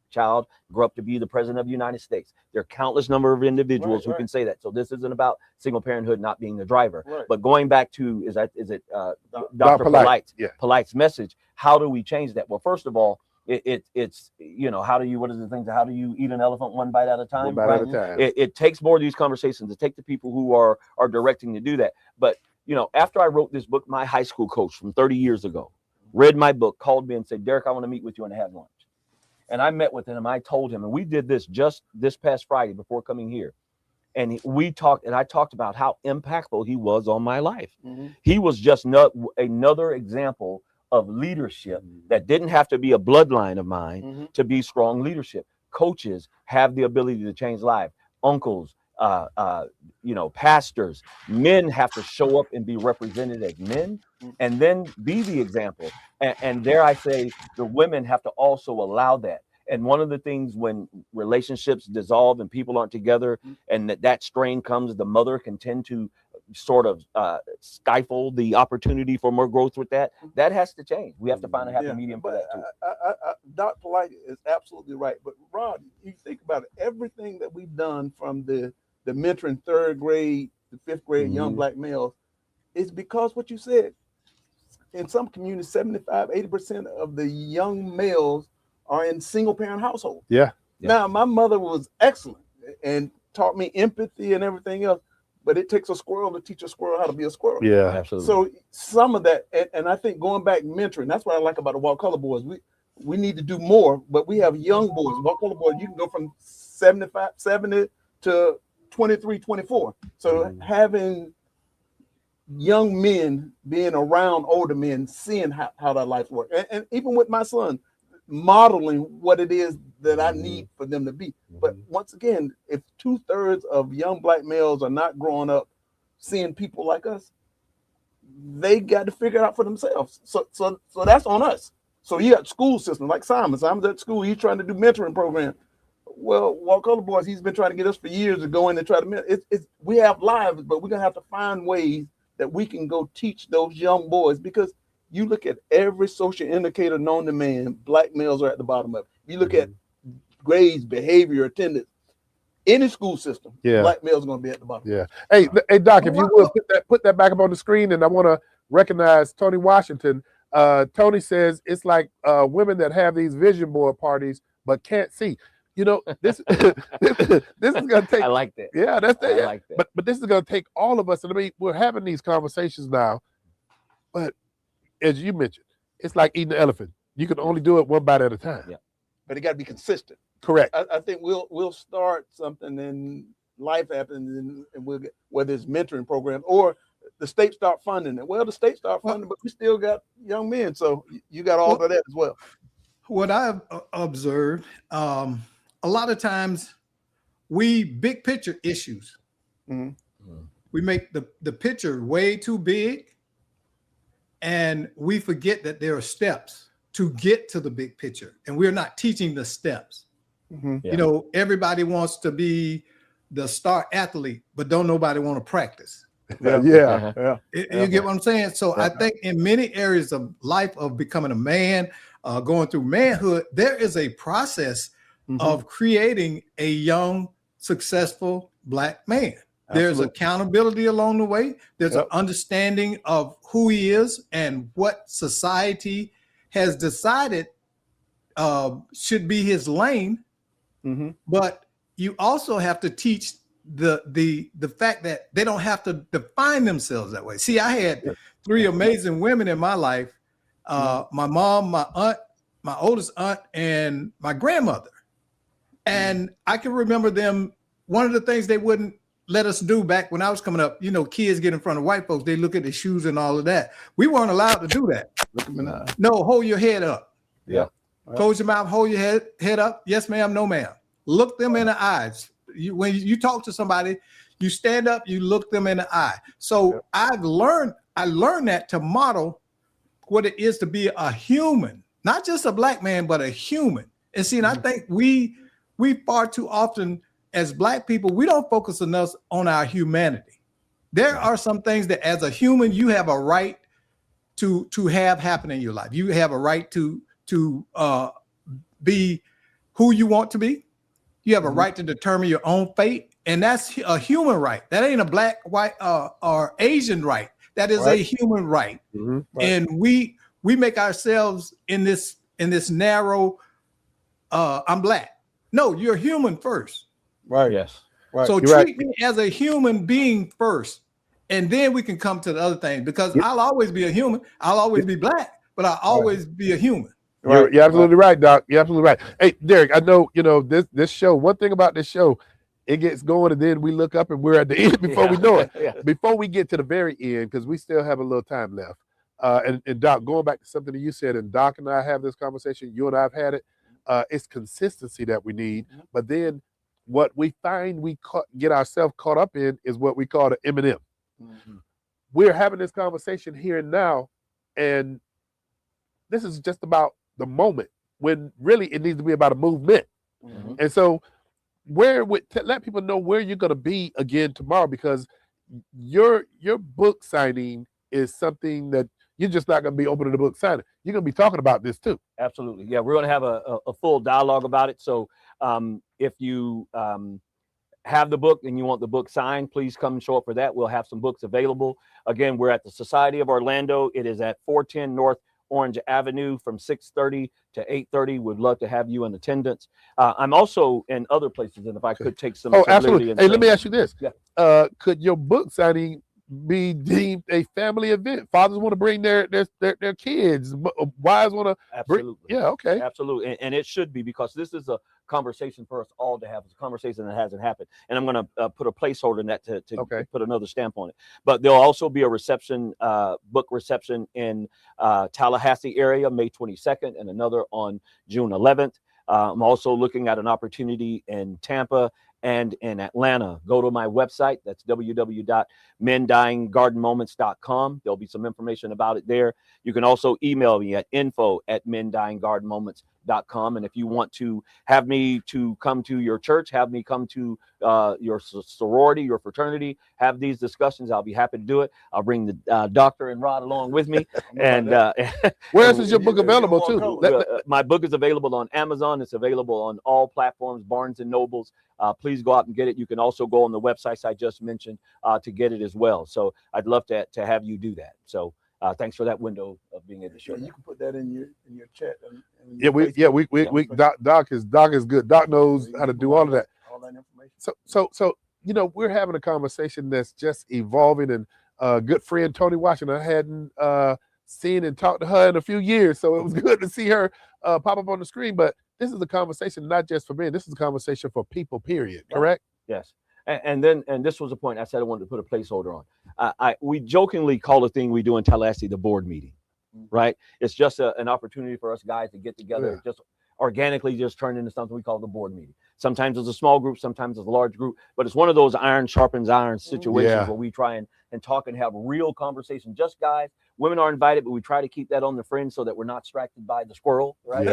child, grew up to be the president of the United States. There are countless number of individuals who can say that. So this isn't about single parenthood not being the driver. But going back to, is it Dr. Polite's message? How do we change that? Well, first of all, it's how do you eat an elephant one bite at a time? One bite at a time. It takes more of these conversations to take the people who are directing to do that. But after I wrote this book, my high school coach from 30 years ago read my book, called me and said, Derek, I want to meet with you and have lunch. And I met with him. I told him, and we did this just this past Friday before coming here. And we talked, and I talked about how impactful he was on my life. He was just another example of leadership that didn't have to be a bloodline of mine to be strong leadership. Coaches have the ability to change lives. Uncles, pastors, men have to show up and be represented as men, and then be the example. And dare I say, the women have to also allow that. And one of the things when relationships dissolve and people aren't together, and that strain comes, the mother can tend to sort of stifle the opportunity for more growth with that. That has to change. We have to find a happy medium for that too. Dr. Polite is absolutely right. But Rod, you think about it, everything that we've done from the mentoring 3rd grade to 5th grade young black males, is because what you said. In some communities, 75-80% of the young males are in single parent households. Yeah. Now, my mother was excellent and taught me empathy and everything else, but it takes a squirrel to teach a squirrel how to be a squirrel. Yeah, absolutely. So some of that, and I think going back mentoring, that's what I like about the White Collar Boys. We need to do more, but we have young boys. White Collar Boys, you can go from 70 to 23, 24. So having young men being around older men, seeing how that life works, and even with my son, modeling what it is that I need for them to be. But once again, if 2/3 of young black males are not growing up seeing people like us, they got to figure it out for themselves. So that's on us. So you got school system like Simon's at school. He's trying to do mentoring program. Well, White Collar Boys, he's been trying to get us for years to go in and try to we have lives, but we're gonna have to find ways that we can go teach those young boys, because you look at every social indicator known to man, black males are at the bottom of it. You look at grades, behavior, attendance, any school system, black males are going to be at the bottom. Yeah. Hey, Doc, if you will put that back up on the screen, and I want to recognize Tony Washington. Tony says it's like women that have these vision board parties but can't see. You know, this this is gonna take. I like that. Yeah, that's that. I like that. But this is gonna take all of us. And I mean, we're having these conversations now, but as you mentioned, it's like eating an elephant. You can only do it one bite at a time. Yeah. But it got to be consistent. Correct. I think we'll start something and life happens, and we'll get, whether it's mentoring programs or the state start funding it. Well, the state start funding, but we still got young men, so you got all of that as well. What I've observed, a lot of times we big picture issues. We make the picture way too big, and we forget that there are steps to get to the big picture, and we're not teaching the steps. You know, everybody wants to be the star athlete, but don't nobody want to practice. Yeah. You get what I'm saying? So I think in many areas of life, of becoming a man, going through manhood, there is a process of creating a young, successful black man. There's accountability along the way. There's an understanding of who he is and what society has decided should be his lane. But you also have to teach the fact that they don't have to define themselves that way. See, I had three amazing women in my life: my mom, my aunt, my oldest aunt, and my grandmother. And I can remember them. One of the things they wouldn't let us do back when I was coming up, you know, kids get in front of white folks, they look at the shoes and all of that. We weren't allowed to do that. Look them in the eye. No, hold your head up. Yeah. Close your mouth, hold your head up. Yes, ma'am, no, ma'am. Look them in the eyes. When you talk to somebody, you stand up, you look them in the eye. So I learned that to model what it is to be a human, not just a black man, but a human. And see, and I think we far too often as black people, we don't focus enough on our humanity. There are some things that as a human, you have a right to have happen in your life. You have a right to be who you want to be. You have a right to determine your own fate. And that's a human right. That ain't a black, white, or Asian right. That is a human right. And we make ourselves in this narrow, I'm black. No, you're human first. Right. Yes. Right. So treat me as a human being first, and then we can come to the other thing, because I'll always be a human. I'll always be black, but I'll always be a human. You're absolutely right, Doc. You're absolutely right. Hey, Derek, I know, this show, one thing about this show, it gets going and then we look up and we're at the end before we know it. Yeah. Before we get to the very end, because we still have a little time left. And Doc, going back to something that you said, and Doc and I have this conversation, you and I have had it, it's consistency that we need. But then what we find get ourselves caught up in is what we call the M&M. We're having this conversation here and now, and this is just about the moment when really it needs to be about a movement. And so let people know where you're going to be again tomorrow, because your book signing is something that you're just not going to be opening the book signing. You're going to be talking about this too. Absolutely. Yeah, we're going to have a full dialogue about it. So if you have the book and you want the book signed, please come and show up for that. We'll have some books available. Again, we're at the Society of Orlando. It is at 410 North Orange Avenue from 6:30 to 8:30. We'd love to have you in attendance. I'm also in other places, and if I could take some. Oh, absolutely. Hey, let me ask you this. Yeah. Could your book signing be deemed a family event? Fathers want to bring their kids. Wives want to Absolutely. Yeah, okay. Absolutely. And it should be, because this is a conversation for us all to have. It's a conversation that hasn't happened. And I'm going to put a placeholder in that to put another stamp on it. But there'll also be a reception, book reception in Tallahassee area, May 22nd, and another on June 11th. I'm also looking at an opportunity in Tampa and in Atlanta. Go to my website. That's www.mendyinggardenmoments.com. There'll be some information about it there. You can also email me at info@mendyinggardenmoments.com. And if you want to have me to come to your church, have me come to your sorority, your fraternity, have these discussions, I'll be happy to do it. I'll bring the doctor and Rod along with me. And where else is your book available too? My book is available on Amazon. It's available on all platforms, Barnes and Nobles. Please go out and get it. You can also go on the websites I just mentioned to get it as well. So I'd love to have you do that. So thanks for that window of being able to share. You can put that in your chat. Doc is good. Doc knows how to do all of that. All that information. So we're having a conversation that's just evolving, and good friend Tony Washington, I hadn't seen and talked to her in a few years, so it was good to see her pop up on the screen. But this is a conversation not just for men. This is a conversation for people, period. Correct? Yes. And this was a point I said I wanted to put a placeholder on. We jokingly call the thing we do in Tallahassee the board meeting, right? It's just an opportunity for us guys to get together, just organically just turn into something we call the board meeting. Sometimes it's a small group, sometimes it's a large group, but it's one of those iron sharpens iron situations where we try and talk and have real conversation. Just guys. Women are invited, but we try to keep that on the fringe so that we're not distracted by the squirrel, right?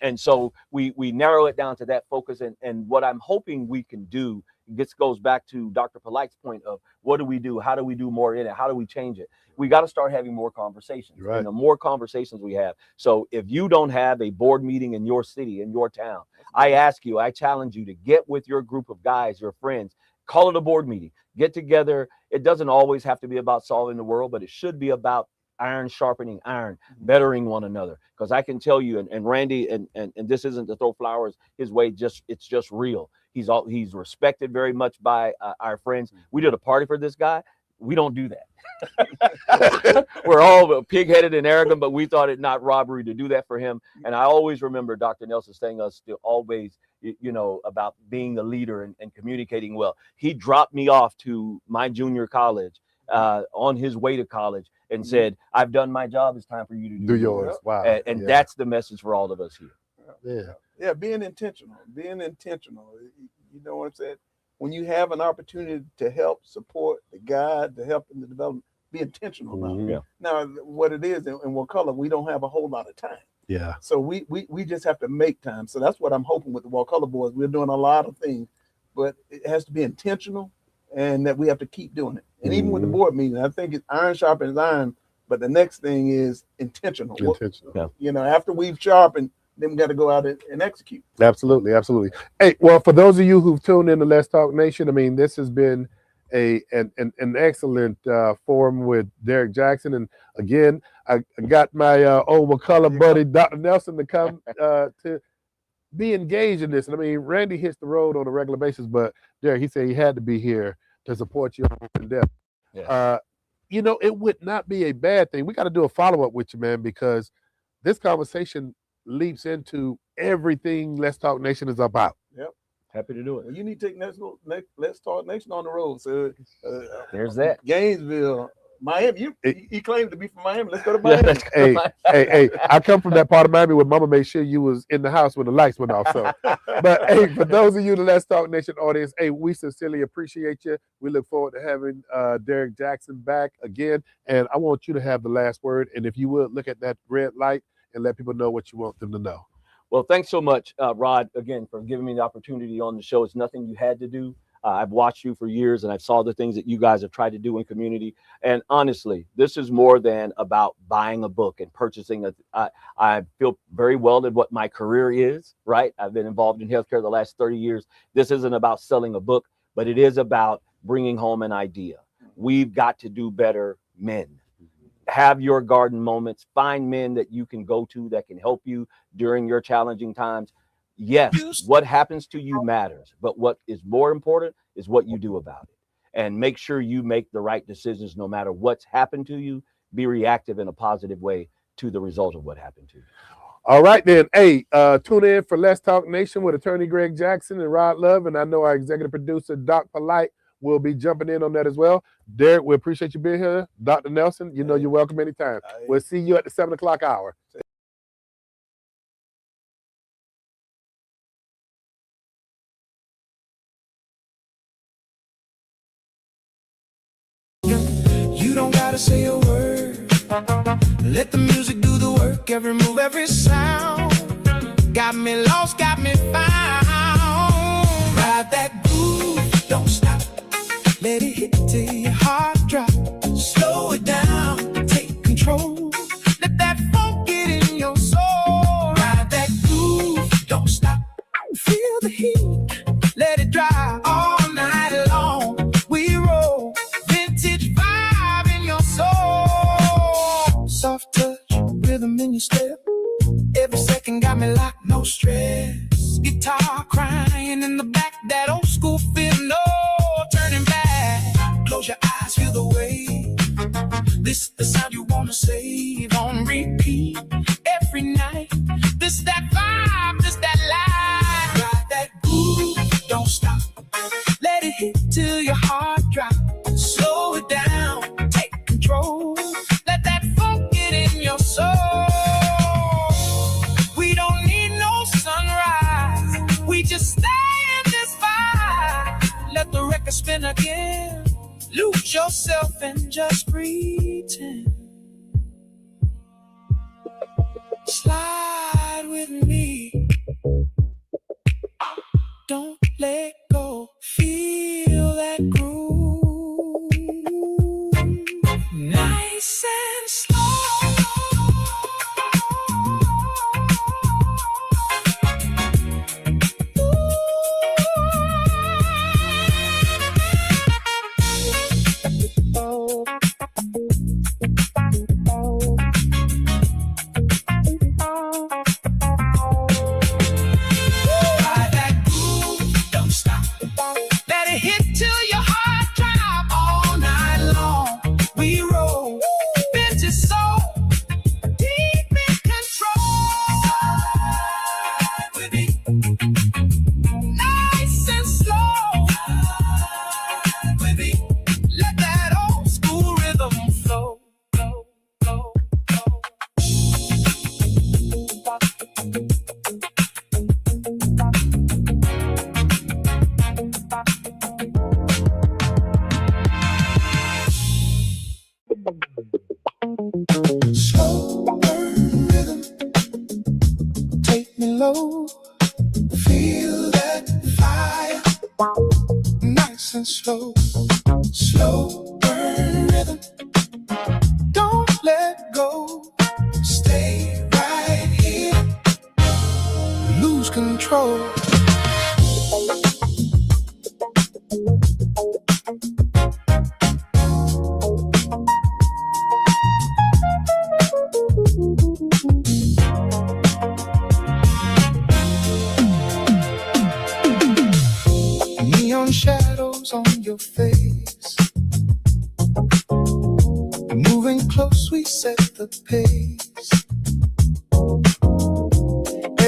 And so we narrow it down to that focus. And what I'm hoping we can do, this goes back to Dr. Polite's point of what do we do? How do we do more in it? How do we change it? We got to start having more conversations. Right. And the more conversations we have. So if you don't have a board meeting in your city, in your town, I challenge you to get with your group of guys, your friends, call it a board meeting, get together. It doesn't always have to be about solving the world, but it should be about iron sharpening iron, bettering one another. Because I can tell you, and Randy, and this isn't to throw flowers his way, it's just real. He's respected very much by our friends. We did a party for this guy. We don't do that. We're all pig-headed and arrogant, but we thought it not robbery to do that for him. And I always remember Dr. Nelson saying us to always, about being the leader and communicating well. He dropped me off to my junior college on his way to college and said, I've done my job. It's time for you to do yours. Wow. And that's the message for all of us here. Yeah, being intentional. You know what I'm saying? When you have an opportunity to help support the guide, to help in the development, be intentional about it. Now, what it is in Wakulla, we don't have a whole lot of time. Yeah. So we just have to make time. So that's what I'm hoping with the Wakulla boys. We're doing a lot of things, but it has to be intentional, and that we have to keep doing it. And even with the board meeting, I think it's iron sharpens iron, but the next thing is intentional. After we've sharpened, then we got to go out and execute. Absolutely. Hey, well, for those of you who've tuned in to Let's Talk Nation, I mean, this has been an excellent forum with Derek Jackson. And again, I got my old Wakulla buddy, Dr. Nelson, to come to be engaged in this. And I mean, Randy hits the road on a regular basis, but Derek, he said he had to be here to support you in depth. It would not be a bad thing. We got to do a follow-up with you, man, because this conversation leaps into everything Let's Talk Nation is about. Happy to do it. Well, you need to take Let's Talk Nation on the road. So There's that. Gainesville, Miami. You claim to be from Miami. Let's go to Yeah, Miami. let's go. Hey, I come from that part of Miami where Mama made sure you was in the house when the lights went off. So, but hey, for those of you, the Let's Talk Nation audience, hey, we sincerely appreciate you. We look forward to having Derek Jackson back again, and I want you to have the last word. And if you would look at that red light and let people know what you want them to know. Well, thanks so much, Rod, again, for giving me the opportunity on the show. It's nothing you had to do. I've watched you for years, and I've saw the things that you guys have tried to do in community. And honestly, this is more than about buying a book and purchasing I feel very well at what my career is, right? I've been involved in healthcare the last 30 years. This isn't about selling a book, but it is about bringing home an idea. We've got to do better, men. Have your garden moments. Find men that you can go to that can help you during your challenging times. Yes, what happens to you matters, but what is more important is what you do about it. And make sure you make the right decisions no matter what's happened to you. Be reactive in a positive way to the result of what happened to you. All right, then. Hey, tune in for Let's Talk Nation with attorney Greg Jackson and Rod Love. And I know our executive producer, Doc Polite, will be jumping in on that as well. Derek, we appreciate you being here. Dr. Nelson, you know you're welcome anytime. We'll see you at the 7 o'clock hour. You don't gotta say a word. Let the music do the work. Every move, every sound. Got me lost, got me found. Ride that groove, don't stop. Let it hit till your heart drop. Slow it down, take control. Let that funk get in your soul. Ride that groove, don't stop. Feel the heat, let it dry all night long. We roll, vintage vibe in your soul. Soft touch, rhythm in your step. Every second got me locked, no stress. Guitar crying in the back, that old school feel, no turning back. Close your eyes, feel the wave. This the sound you wanna save on repeat every night. This that vibe, this that life. Ride that groove, don't stop. Let it hit till your heart drop. Slow it down, take control. Let that funk get in your soul. We don't need no sunrise. We just stay in this vibe. Let the record spin again. Lose yourself and just pretend. Slide with me. Don't let go. Feel that groove. Nice and slow. Slow burn rhythm, take me low. Feel that fire, nice and slow. Slow burn rhythm, don't let go. Stay right here, lose control. Neon shadows on your face. Moving close, we set the pace.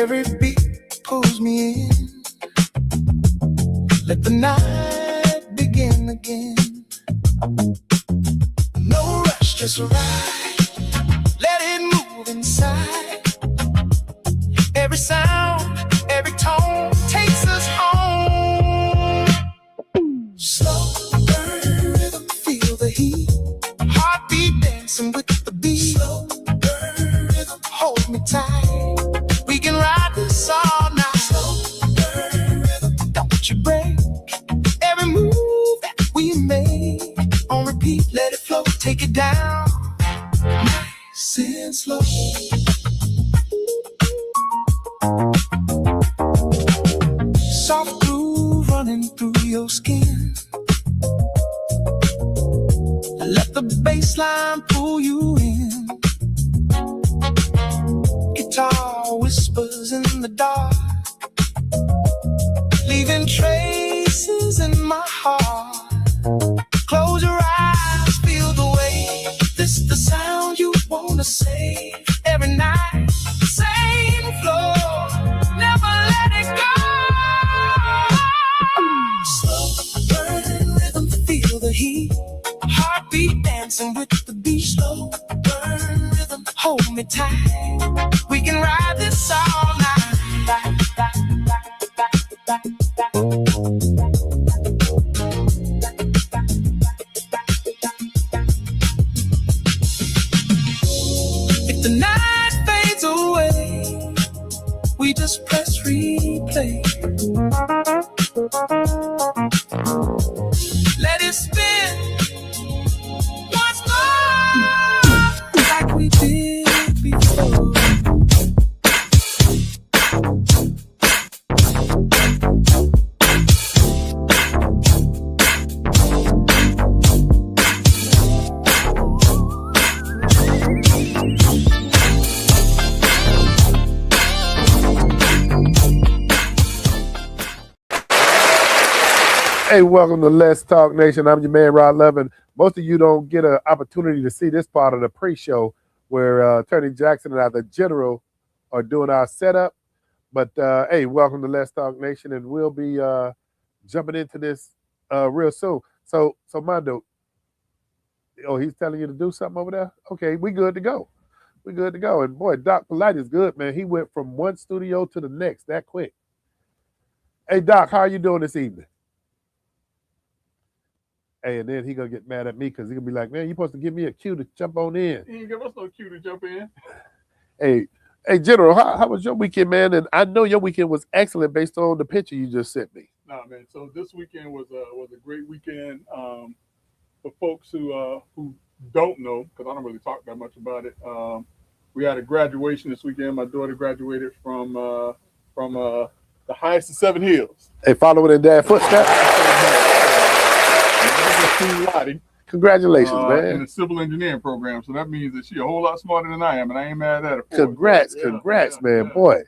Every beat pulls me in. Let the night begin again. No rush, just ride. Let it move inside. Every sound, every tone takes us home. Slow burn rhythm, feel the heat. Heartbeat dancing with the beat. Slow burn rhythm, hold me tight. We can ride this all night. Slow burn rhythm, don't you break. Every move that we make on repeat, let it flow, take it down. Nice and slow. Soft groove running through your skin. Let the bass line pull you in. Guitar whispers in the dark, leaving traces in my heart. Close your eyes, feel the way. This the sound you wanna save. Every night, same floor, never let it go. Slow burn rhythm, feel the heat. Heartbeat dancing with the beat. Slow burn rhythm, hold me tight. We can ride this all night. If the night fades away, we just press replay. Let it spin once more, like we did before. Hey, welcome to Let's Talk Nation. I'm your man, Rod Love, and most of you don't get an opportunity to see this part of the pre-show where Attorney Jackson and I, the General, are doing our setup. But, hey, welcome to Let's Talk Nation, and we'll be jumping into this real soon. So Mondo, oh, he's telling you to do something over there? Okay, we good to go. We good to go. And, boy, Doc Polite is good, man. He went from one studio to the next that quick. Hey, Doc, how are you doing this evening? Hey, and then he gonna get mad at me because he gonna be like, man, you supposed to give me a cue to jump on in. He ain't give us no cue to jump in. Hey, General, how was your weekend, man? And I know your weekend was excellent based on the picture you just sent me. Nah, man. So this weekend was a great weekend for folks who don't know, because I don't really talk that much about it. We had a graduation this weekend. My daughter graduated from the highest of Seven Hills. Hey, following in Dad's footsteps. Congratulations, man. In a civil engineering program. So that means that she's a whole lot smarter than I am, and I ain't mad at her. Congrats, man. Boy,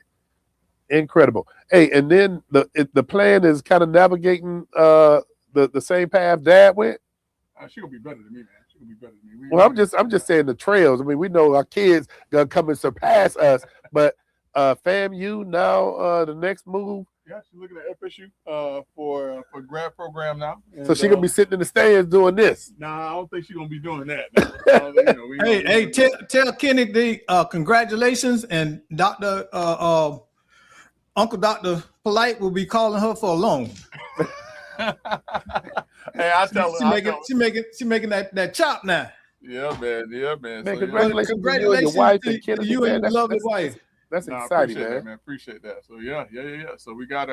incredible. Hey, and then the plan is kind of navigating the same path Dad went. She gonna be better than me, man. She gonna be better than me. Well, I'm just saying the trails. I mean, we know our kids gonna come and surpass us, but FAMU now the next move. Yeah, she's looking at FSU for grad program now. And, so she's gonna be sitting in the stands doing this. Nah, I don't think she's gonna be doing that. Tell Kenny congratulations, and Dr. Uncle Dr. Polite will be calling her for a loan. Hey, I tell her. She making that chop now. Yeah, man. Man, So, congratulations to you and your wife and Kennedy. You and your lovely wife. That's exciting, man. Appreciate that. So yeah. So we got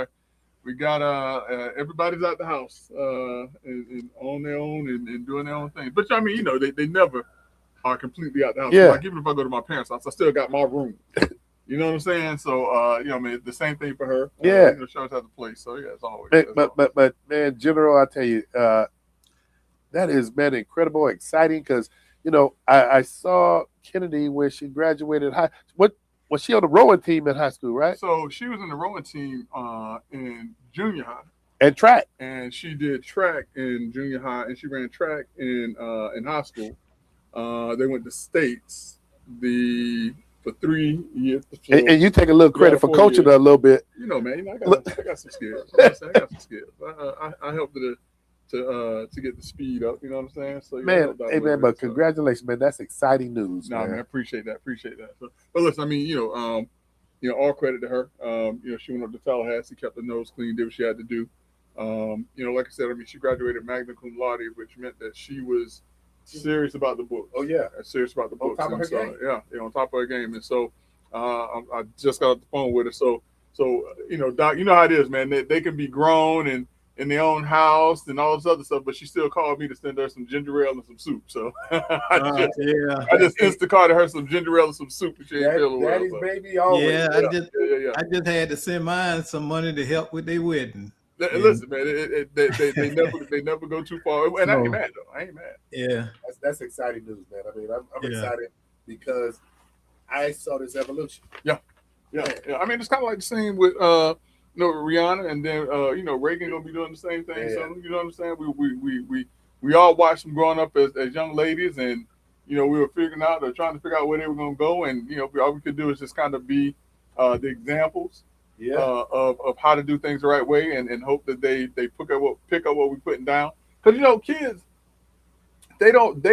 everybody's at the house and on their own and doing their own thing. But I mean, they never are completely out the house. Yeah. So, like, even if I go to my parents' house, I still got my room. You know what I'm saying? So I mean, the same thing for her. Yeah. She always has a place. So yeah, it's always. But man, General, I tell you, that is, man, incredible, exciting, because I saw Kennedy when she graduated high. What was she on the rowing team in high school, right? So she was in the rowing team in junior high. And track. And she did track in junior high, and she ran track in high school. They went to states. The for 3 years. And you take a little credit for 4 coaching years. her a little bit. You know, man, I got some skills. You know what I'm saying? I got some skills. I helped her to get the speed up. You know what I'm saying? So Man, hey man, but congratulations, man. That's exciting news. No, man, man. I appreciate that. So, but listen, I mean, all credit to her. She went up to Tallahassee, kept the nose clean, did what she had to do. Like I said, I mean, she graduated magna cum laude, which meant that she was serious about the book. Oh yeah, serious about the books. On top of her game. Yeah, on top of her game. And so I just got off the phone with her. So Doc, you know how it is, man. They can be grown and in their own house and all this other stuff, but she still called me to send her some ginger ale and some soup. So I just Instacarted her some ginger ale and some soup. And she ain't feeling well. Daddy's baby always. Yeah, I just had to send mine some money to help with their wedding. Listen, man, they never go too far, and I ain't mad though. I ain't mad. Yeah, that's exciting news, man. I mean, I'm excited because I saw this evolution. Yeah. I mean, it's kind of like the same with Rihanna, and then Reagan gonna be doing the same thing. Yeah. So you know what I'm saying? We all watched them growing up as young ladies, and we were trying to figure out where they were gonna go, and all we could do is just kind of be the examples. Yeah. Of how to do things the right way, and hope that they pick up what we're putting down. Because kids, they don't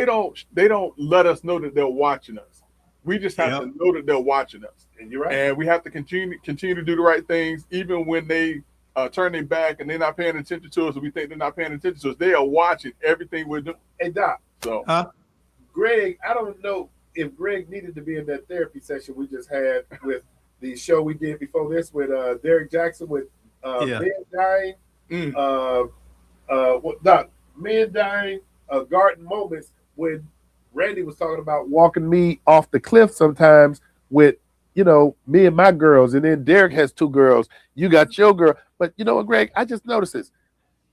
let us know that they're watching us. We just have to know that they're watching us. And you're right. And we have to continue to do the right things, even when they turn their back and they're not paying attention to us, and we think they're not paying attention to us. They are watching everything we're doing. Hey Doc. So Greg, I don't know if Greg needed to be in that therapy session we just had with the show we did before this with Derek Jackson with men dying. Doc, men dying, garden moments when Randy was talking about walking me off the cliff sometimes with, me and my girls, and then Derek has 2 girls. You got your girl. But you know what, Greg, I just noticed this.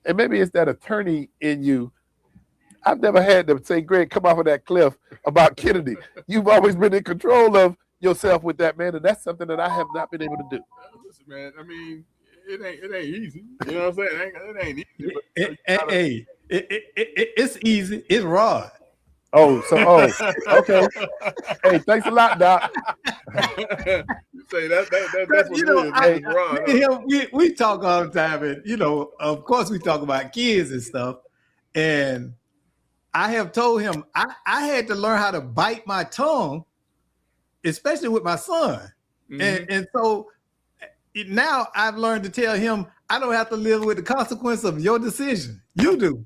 And maybe it's that attorney in you. I've never had them say, Greg, come off of that cliff about Kennedy. You've always been in control of yourself with that, man, and that's something that I have not been able to do. Listen, man, I mean, it ain't easy. You know what I'm saying? It ain't easy. It's easy. It's raw. Okay. Hey, thanks a lot, Doc. You say that's what it is. Raw. We talk all the time, and of course, we talk about kids and stuff. And I have told him I had to learn how to bite my tongue, especially with my son. Mm-hmm. And so now I've learned to tell him I don't have to live with the consequence of your decision. You do.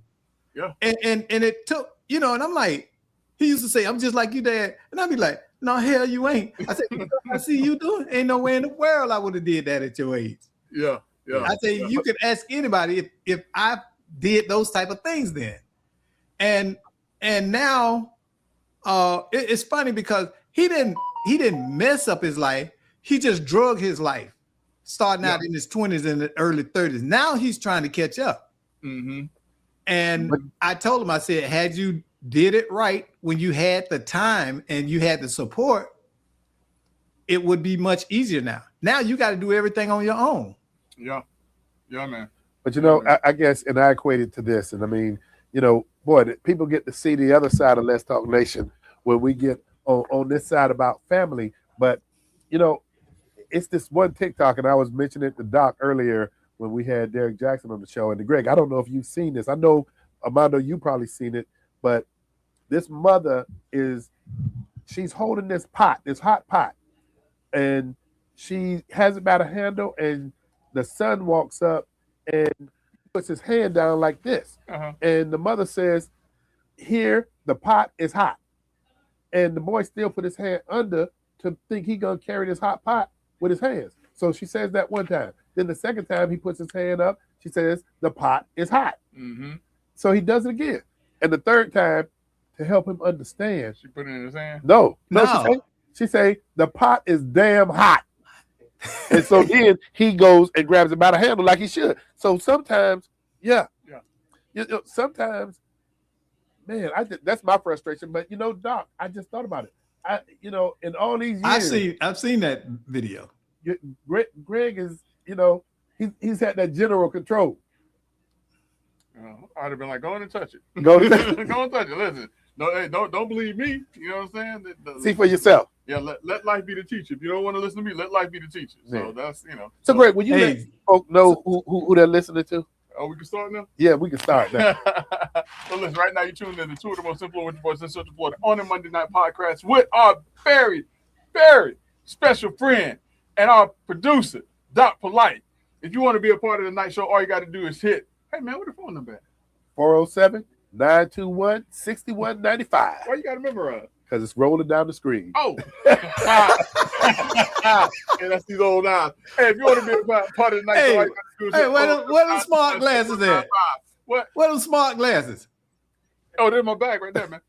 Yeah. And it took, and I'm like, he used to say, I'm just like you, Dad. And I'd be like, no, hell, you ain't. I said, I see you doing. Ain't no way in the world I would have did that at your age. Yeah. I say, you could ask anybody if I did those type of things then. And now it's funny because he didn't mess up his life. He just drug his life, starting out in his 20s and the early 30s. Now he's trying to catch up. Mm-hmm. And I told him, I said, had you did it right when you had the time and you had the support, it would be much easier now. Now you got to do everything on your own. Yeah, man. But I guess, and I equate it to this, and I mean, boy, people get to see the other side of Let's Talk Nation when we get on this side about family. But it's this one TikTok, and I was mentioning it to Doc earlier when we had Derek Jackson on the show. And Greg, I don't know if you've seen this. I know, Armando, you probably seen it, but this mother she's holding this hot pot, and she has it by the handle, and the son walks up and puts his hand down like this. Uh-huh. And the mother says, here, the pot is hot. And the boy still put his hand under to think he gonna carry this hot pot with his hands. So she says that one time. Then the second time he puts his hand up, she says, the pot is hot. Mm-hmm. So he does it again. And the third time, to help him understand. She put it in his hand? No. She say, the pot is damn hot. And so then he goes and grabs it by the handle like he should. So sometimes, sometimes, man, that's my frustration. But Doc, I just thought about it. In all these years, I've seen that video. Greg is, he's had that general control. I'd have been like, go in and touch it. Go and touch it. Go and touch it. Listen, no, hey, don't believe me. You know what I'm saying? See for yourself. Yeah, let life be the teacher. If you don't want to listen to me, let life be the teacher. So Man. that's, you know. So Greg, will you let Hey, folk know who they're listening to? Oh, we can start now? Yeah, we can start now. So listen, right now you're tuned in to two of the most influential voices in Central Florida on the Monday Night Podcast with our very, very special friend and our producer, Doc Polite. If you want to be a part of the night show, all you got to do is hit, hey man, what the phone number at? 407-921-6195. Why you got to memorize? Because it's rolling down the screen. Oh. And that's these old eyes. Hey, if you want to be a part of the night show, all you got to do is Hey, hit where the smart glasses at? What? Where the smart glasses? Oh, they're in my bag right there, man.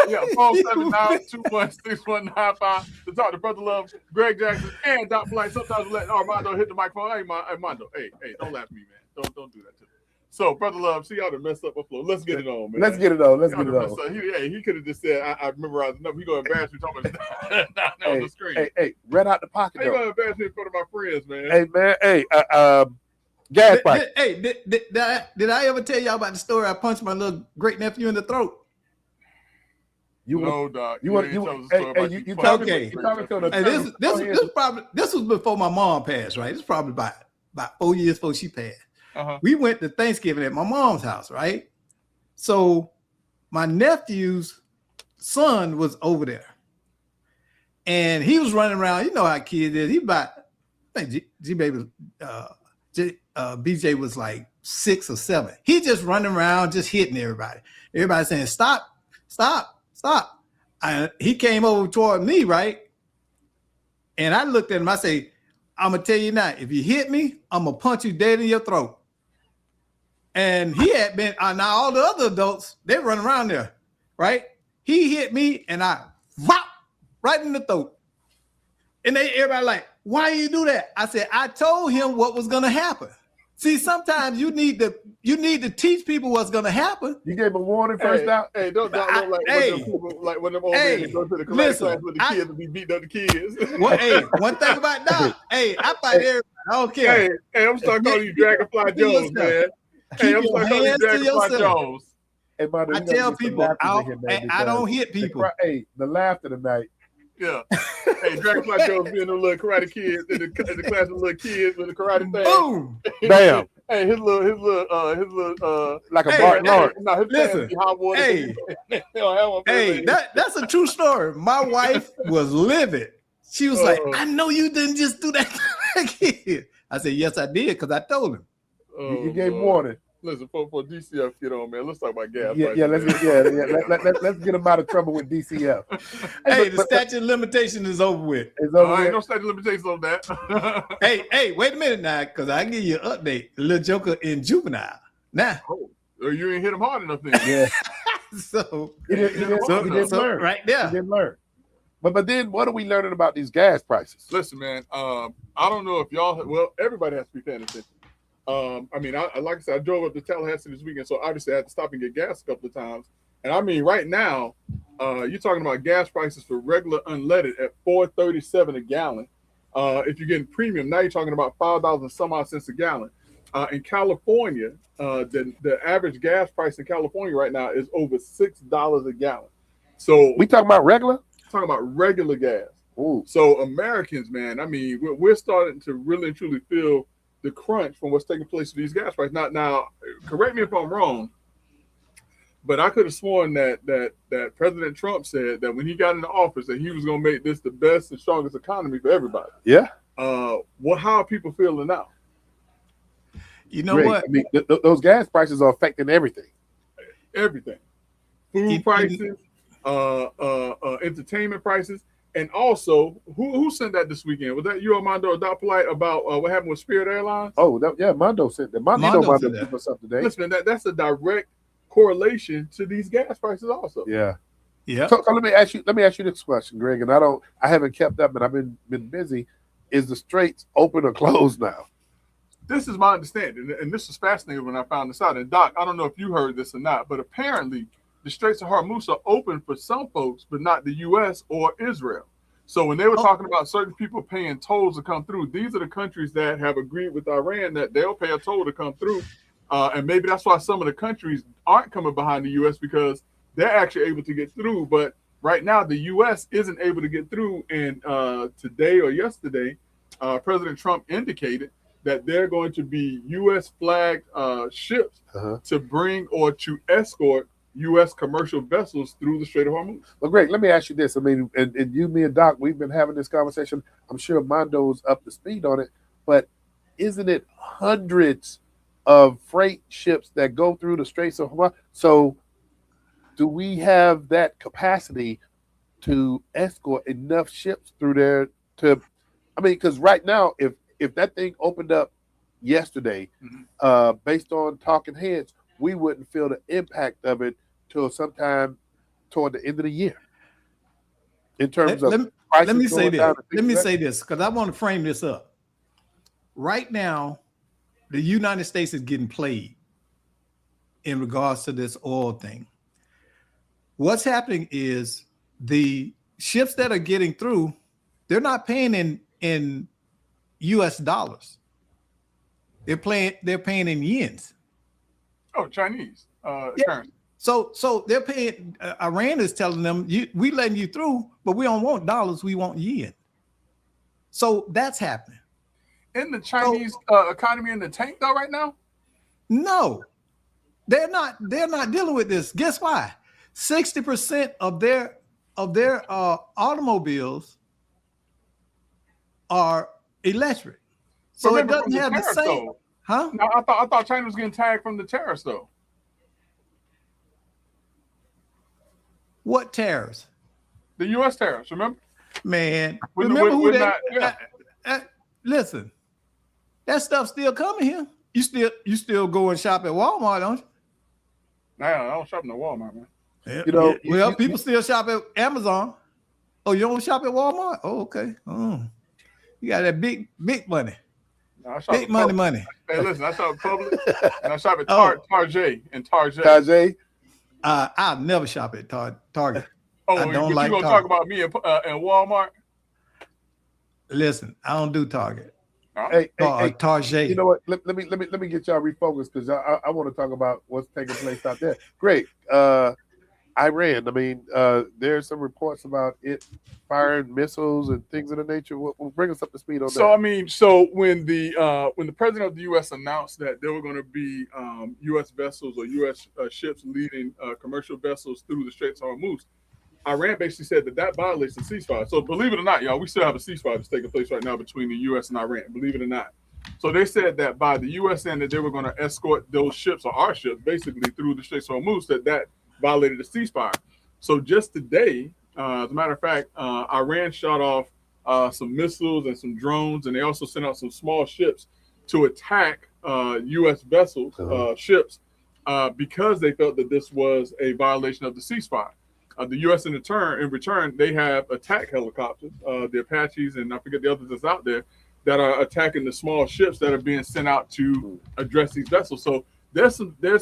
Yeah, 479-216-6195 to talk to Brother Love, Greg Jackson, and Doc Polite. Sometimes we let Armando hit the microphone. Hey, Armando, hey, don't laugh at me, man. Don't do that to me. So, Brother Love, see y'all done messed up my flow. Let's get it on, man. Let's get it on. Let's get it on. He could have just said, I memorized enough. He going to embarrass me talking about on the screen. Hey, right out the pocket. How you going to embarrass me in front of my friends, man? Hey, man. Hey, gas price. Hey, did I ever tell y'all about the story I punched my little great nephew in the throat? No, Doc. You talking to the Hey, this was before my mom passed, right? It's probably about 4 years before she passed. Uh-huh. We went to Thanksgiving at my mom's house, right? So my nephew's son was over there, and he was running around. You know how kids is. He about, I think G-Baby, BJ was like 6 or 7. He just running around, just hitting everybody. Everybody saying, "Stop, stop, stop!" He came over toward me, right? And I looked at him. I say, "I'm gonna tell you now. If you hit me, I'm gonna punch you dead in your throat." And he had been, now all the other adults, they run around there, right? He hit me and I whop right in the throat. And everybody like, why you do that? I said, I told him what was gonna happen. See, sometimes you need to teach people what's gonna happen. You gave a warning first out. Hey, don't like when them old men go to the karate class with the kids and be beating up the kids. Well, hey, one thing about Doc, hey, I fight everybody. I don't care. Hey, I'm starting calling you Dragonfly Jones, man. Hey, I'm starting calling you Dragonfly Jones. Hey, Mando, I tell people, I don't hit people. Hey, the laughter tonight. Yeah. Hey, Dragonfly Jones being the little karate kids in the class of little kids with the karate thing. Boom. Bam. Hey, his little like a Barton Lawrence. No, his listen, hey, that's a true story. My wife was livid. She was like, I know you didn't just do that to that kid. I said, yes, I did, because I told him. You gave warning. Listen, for DCF, get on, man. Let's talk about gas. Let's get him out of trouble with DCF. Hey, the statute of limitation is over with. It's over Ain't with. no statute of limitations on that. Hey, wait a minute now, because I give you an update. The little joker in juvenile. Now. You ain't hit him hard enough then. Yeah. So he didn't learn. Right there. He didn't learn. But then what are we learning about these gas prices? Listen, man, I don't know if everybody has to be paying attention. I mean, like I said, I drove up to Tallahassee this weekend, so obviously I had to stop and get gas a couple of times. And I mean, right now, you're talking about gas prices for regular unleaded at $4.37 a gallon. If you're getting premium, now you're talking about $5 and some odd cents a gallon. In California, the average gas price in California right now is over $6 a gallon. So we talking about regular? Talking about regular gas. Ooh. So Americans, man, I mean, we're starting to really and truly feel the crunch from what's taking place with these gas prices. Now, correct me if I'm wrong, but I could have sworn that President Trump said that when he got into office that he was going to make this the best and strongest economy for everybody. Yeah. How are people feeling now? You know what? I mean, those gas prices are affecting everything. Everything. Food prices, entertainment prices. And also, who sent that this weekend? Was that you, Armando, or Doc Polite about what happened with Spirit Airlines? Oh, Mondo sent that. Mondo put us up today. Listen, that's a direct correlation to these gas prices, also. Yeah. Yeah. So let me ask you this question, Greg. And I haven't kept up, and I've been busy. Is the straits open or closed now? This is my understanding, and this is fascinating when I found this out. And Doc, I don't know if you heard this or not, but apparently the Straits of Hormuz are open for some folks, but not the U.S. or Israel. So when they were talking about certain people paying tolls to come through, these are the countries that have agreed with Iran that they'll pay a toll to come through. And maybe that's why some of the countries aren't coming behind the U.S. because they're actually able to get through. But Right now, the U.S. isn't able to get through, and today or yesterday, President Trump indicated that they're going to be U.S. flagged ships to bring or to escort U.S. commercial vessels through the Strait of Hormuz. Well, Greg, let me ask you this. I mean, and you, me, and Doc, we've been having this conversation. I'm sure Mondo's up to speed on it, but isn't it hundreds of freight ships that go through the Straits of Hormuz? So do we have that capacity to escort enough ships through there to, I mean, because right now, if that thing opened up yesterday, based on talking heads, we wouldn't feel the impact of it till sometime toward the end of the year. In terms of let me say this. Let me say this, because I want to frame this up. Right now, the United States is getting played in regards to this oil thing. What's happening is the ships that are getting through, they're not paying in US dollars. They're paying in yens. Oh, Chinese currency. So they're paying. Iran is telling them, we letting you through, but we don't want dollars, we want yen. So that's happening. In the Chinese economy in the tank though right now? No, they're not dealing with this. Guess why? 60% of their automobiles are electric. So it doesn't have the same, though. Huh? No, I thought China was getting tagged from the tariffs though. What tariffs? The U.S. tariffs, remember? Man, remember who they? Listen, that stuff's still coming here. You still go and shop at Walmart, don't you? No, I don't shop in Walmart, man. You know, well, people still shop at Amazon. Oh, you don't shop at Walmart? Oh, okay. Oh, you got that big money. No, I shop big money. Hey, listen, I shop at Publix and I shop at Target and Target. Tajay? I'll never shop at Target. Oh, I don't like you gonna talk about me and Walmart? Listen, I don't do Target. Hey, Target. You know what? Let me get y'all refocused, because I want to talk about what's taking place out there. Great. Iran. I mean, there's some reports about it firing missiles and things of the nature. We'll bring us up to speed on that. So I mean, when the president of the U.S. announced that there were going to be U.S. vessels or U.S. ships leading commercial vessels through the Straits of Hormuz, Iran basically said that violates the ceasefire. So believe it or not, y'all, we still have a ceasefire that's taking place right now between the U.S. and Iran. Believe it or not. So they said that by the U.S. saying that they were going to escort those ships, or our ships, basically through the Straits of Hormuz, that violated the ceasefire. So just today, as a matter of fact, Iran shot off some missiles and some drones, and they also sent out some small ships to attack U.S. vessels, ships, because they felt that this was a violation of the ceasefire. The U.S. in return, they have attack helicopters, the Apaches, and I forget the others that's out there, that are attacking the small ships that are being sent out to address these vessels. So there's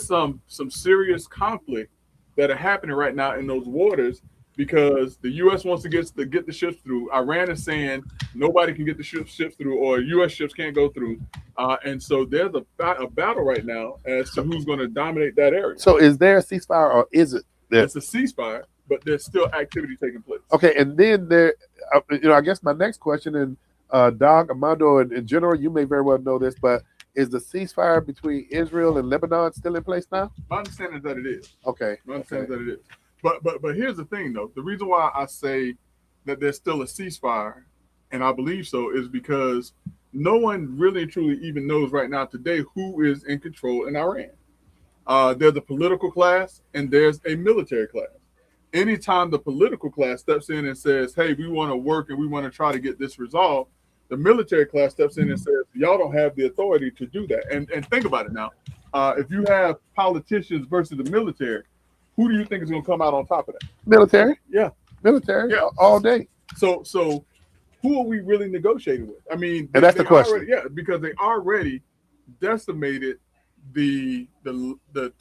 some serious conflict that are happening right now in those waters, because the U.S. wants to get the ships through. Iran is saying nobody can get the ships through, or U.S. ships can't go through. And so there's a battle right now as to who's going to dominate that area. So is there a ceasefire, or is it there? It's a ceasefire, but there's still activity taking place. Okay, and then there, I guess my next question, and Doc, Armando, and in general, you may very well know this, but is the ceasefire between Israel and Lebanon still in place now? My understanding is that it is. Okay. My understanding is that it is. But here's the thing, though. The reason why I say that there's still a ceasefire, and I believe so, is because no one really and truly even knows right now today who is in control in Iran. There's a political class and there's a military class. Anytime the political class steps in and says, hey, we want to work and we want to try to get this resolved, the military class steps in and says, y'all don't have the authority to do that. And think about it now. If you have politicians versus the military, who do you think is going to come out on top of that? Military. Yeah. Military. Yeah. All day. So who are we really negotiating with? I mean, and that's the question. Because they already decimated the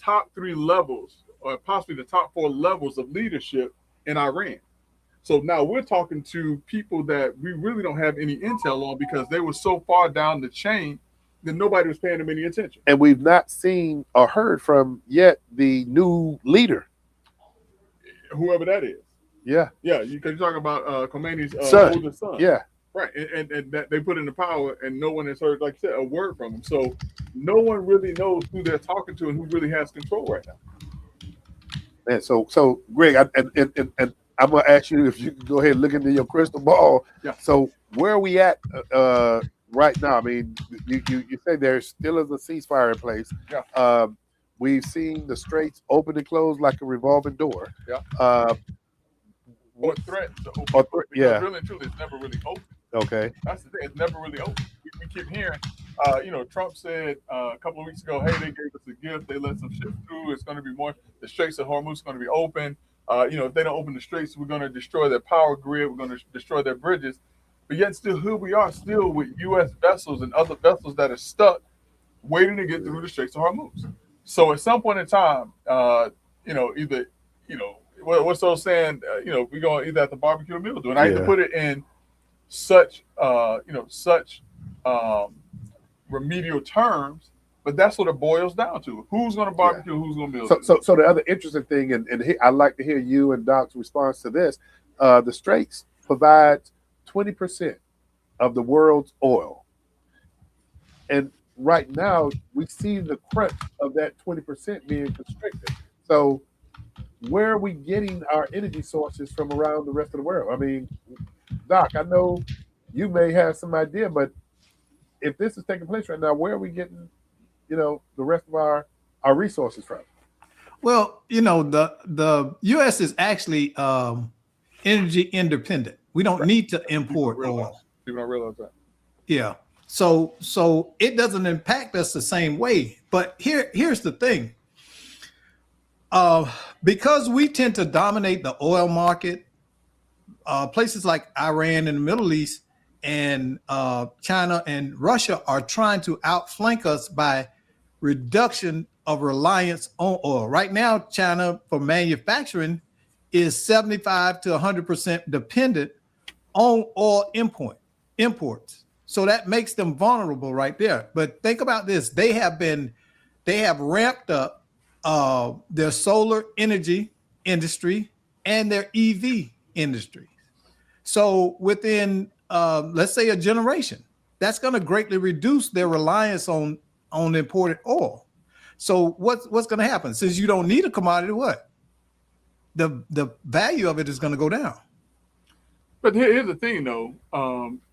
top 3 levels, or possibly the top 4 levels of leadership in Iran. So now we're talking to people that we really don't have any intel on, because they were so far down the chain that nobody was paying them any attention. And we've not seen or heard from yet the new leader, whoever that is. Yeah. Yeah, because you're talking about Khomeini's Son. oldest son. Yeah. Right, and that they put into power, and no one has heard, like you said, a word from him. So no one really knows who they're talking to and who really has control right now. And so Greg, and I'm gonna ask you if you can go ahead and look into your crystal ball. Yeah. So where are we at right now? I mean, you say there still is a ceasefire in place. Yeah. We've seen the straits open and close like a revolving door. Yeah. Or threat to open. Because yeah. really and truly, it's never really open. Okay. That's the thing. It's never really open. We keep hearing, Trump said a couple of weeks ago, hey, they gave us a gift. They let some shit through. It's going to be more. The Straits of Hormuz is going to be open. If they don't open the straits, we're going to destroy their power grid. We're going to destroy their bridges. But yet still here we are still with U.S. vessels and other vessels that are stuck waiting to get through the Straits of Hormuz. So at some point in time, what's those saying, we're going to either have to barbecue or mildew. And I hate to put it in such remedial terms, but that's what it boils down to. Who's going to barbecue? Who's going to mildew? So the other interesting thing, and I'd like to hear you and Doc's response to this. The Straits provides 20% of the world's oil, and right now we see the crunch of that 20% being constricted. So where are we getting our energy sources from around the rest of the world? I mean, Doc, I know you may have some idea, but if this is taking place right now, where are we getting, the rest of our resources from? Well, the U.S. is actually energy independent. We don't need to import oil. People don't realize that. Yeah. So it doesn't impact us the same way. But here's the thing. Because we tend to dominate the oil market, places like Iran and the Middle East and China and Russia are trying to outflank us by reduction of reliance on oil. Right now, China for manufacturing is 75 to 100% dependent on oil imports. So that makes them vulnerable right there. But think about this. They have ramped up their solar energy industry and their EV industry. So within, let's say, a generation, that's going to greatly reduce their reliance on imported oil. So what's going to happen? Since you don't need a commodity, what? The value of it is going to go down. But here's the thing, though.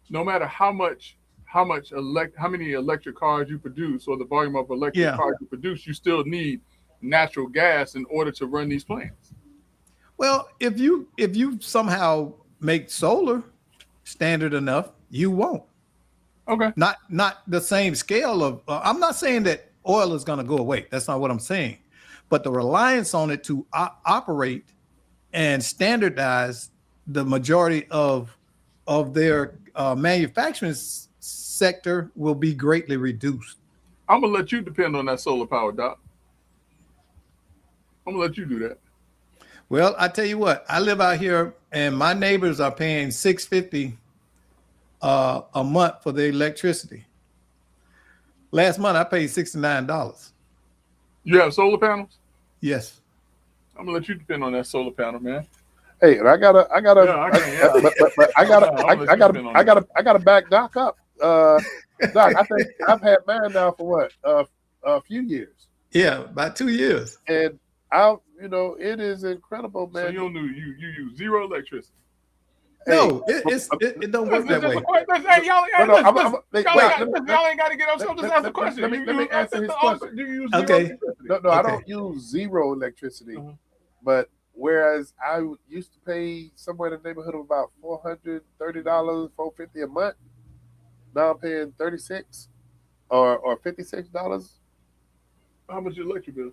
No matter how many electric cars you produce or the volume of electric cars you produce, you still need natural gas in order to run these plants. Well, if you somehow make solar standard enough, you won't. Okay. Not the same scale of. I'm not saying that oil is going to go away. That's not what I'm saying. But the reliance on it to operate and standardize the majority of their manufacturing sector will be greatly reduced. I'm gonna let you depend on that solar power, Doc. I'm gonna let you do that. Well, I tell you what, I live out here, and my neighbors are paying $650 a month for their electricity. Last month, I paid $69. You have solar panels? Yes. I'm gonna let you depend on that solar panel, man. Hey, and I gotta back Doc up. Doc, I think I've had mine now for what a few years. Yeah, about 2 years. And it is incredible, man. So you use zero electricity. No, it don't work that way. Y'all ain't got to get upset. Just ask a question. Let me answer his question. Do you use Okay. No, I don't use zero electricity. But whereas I used to pay somewhere in the neighborhood of about $430, $450 a month, now I'm paying $36 or $56. How much your electric bill?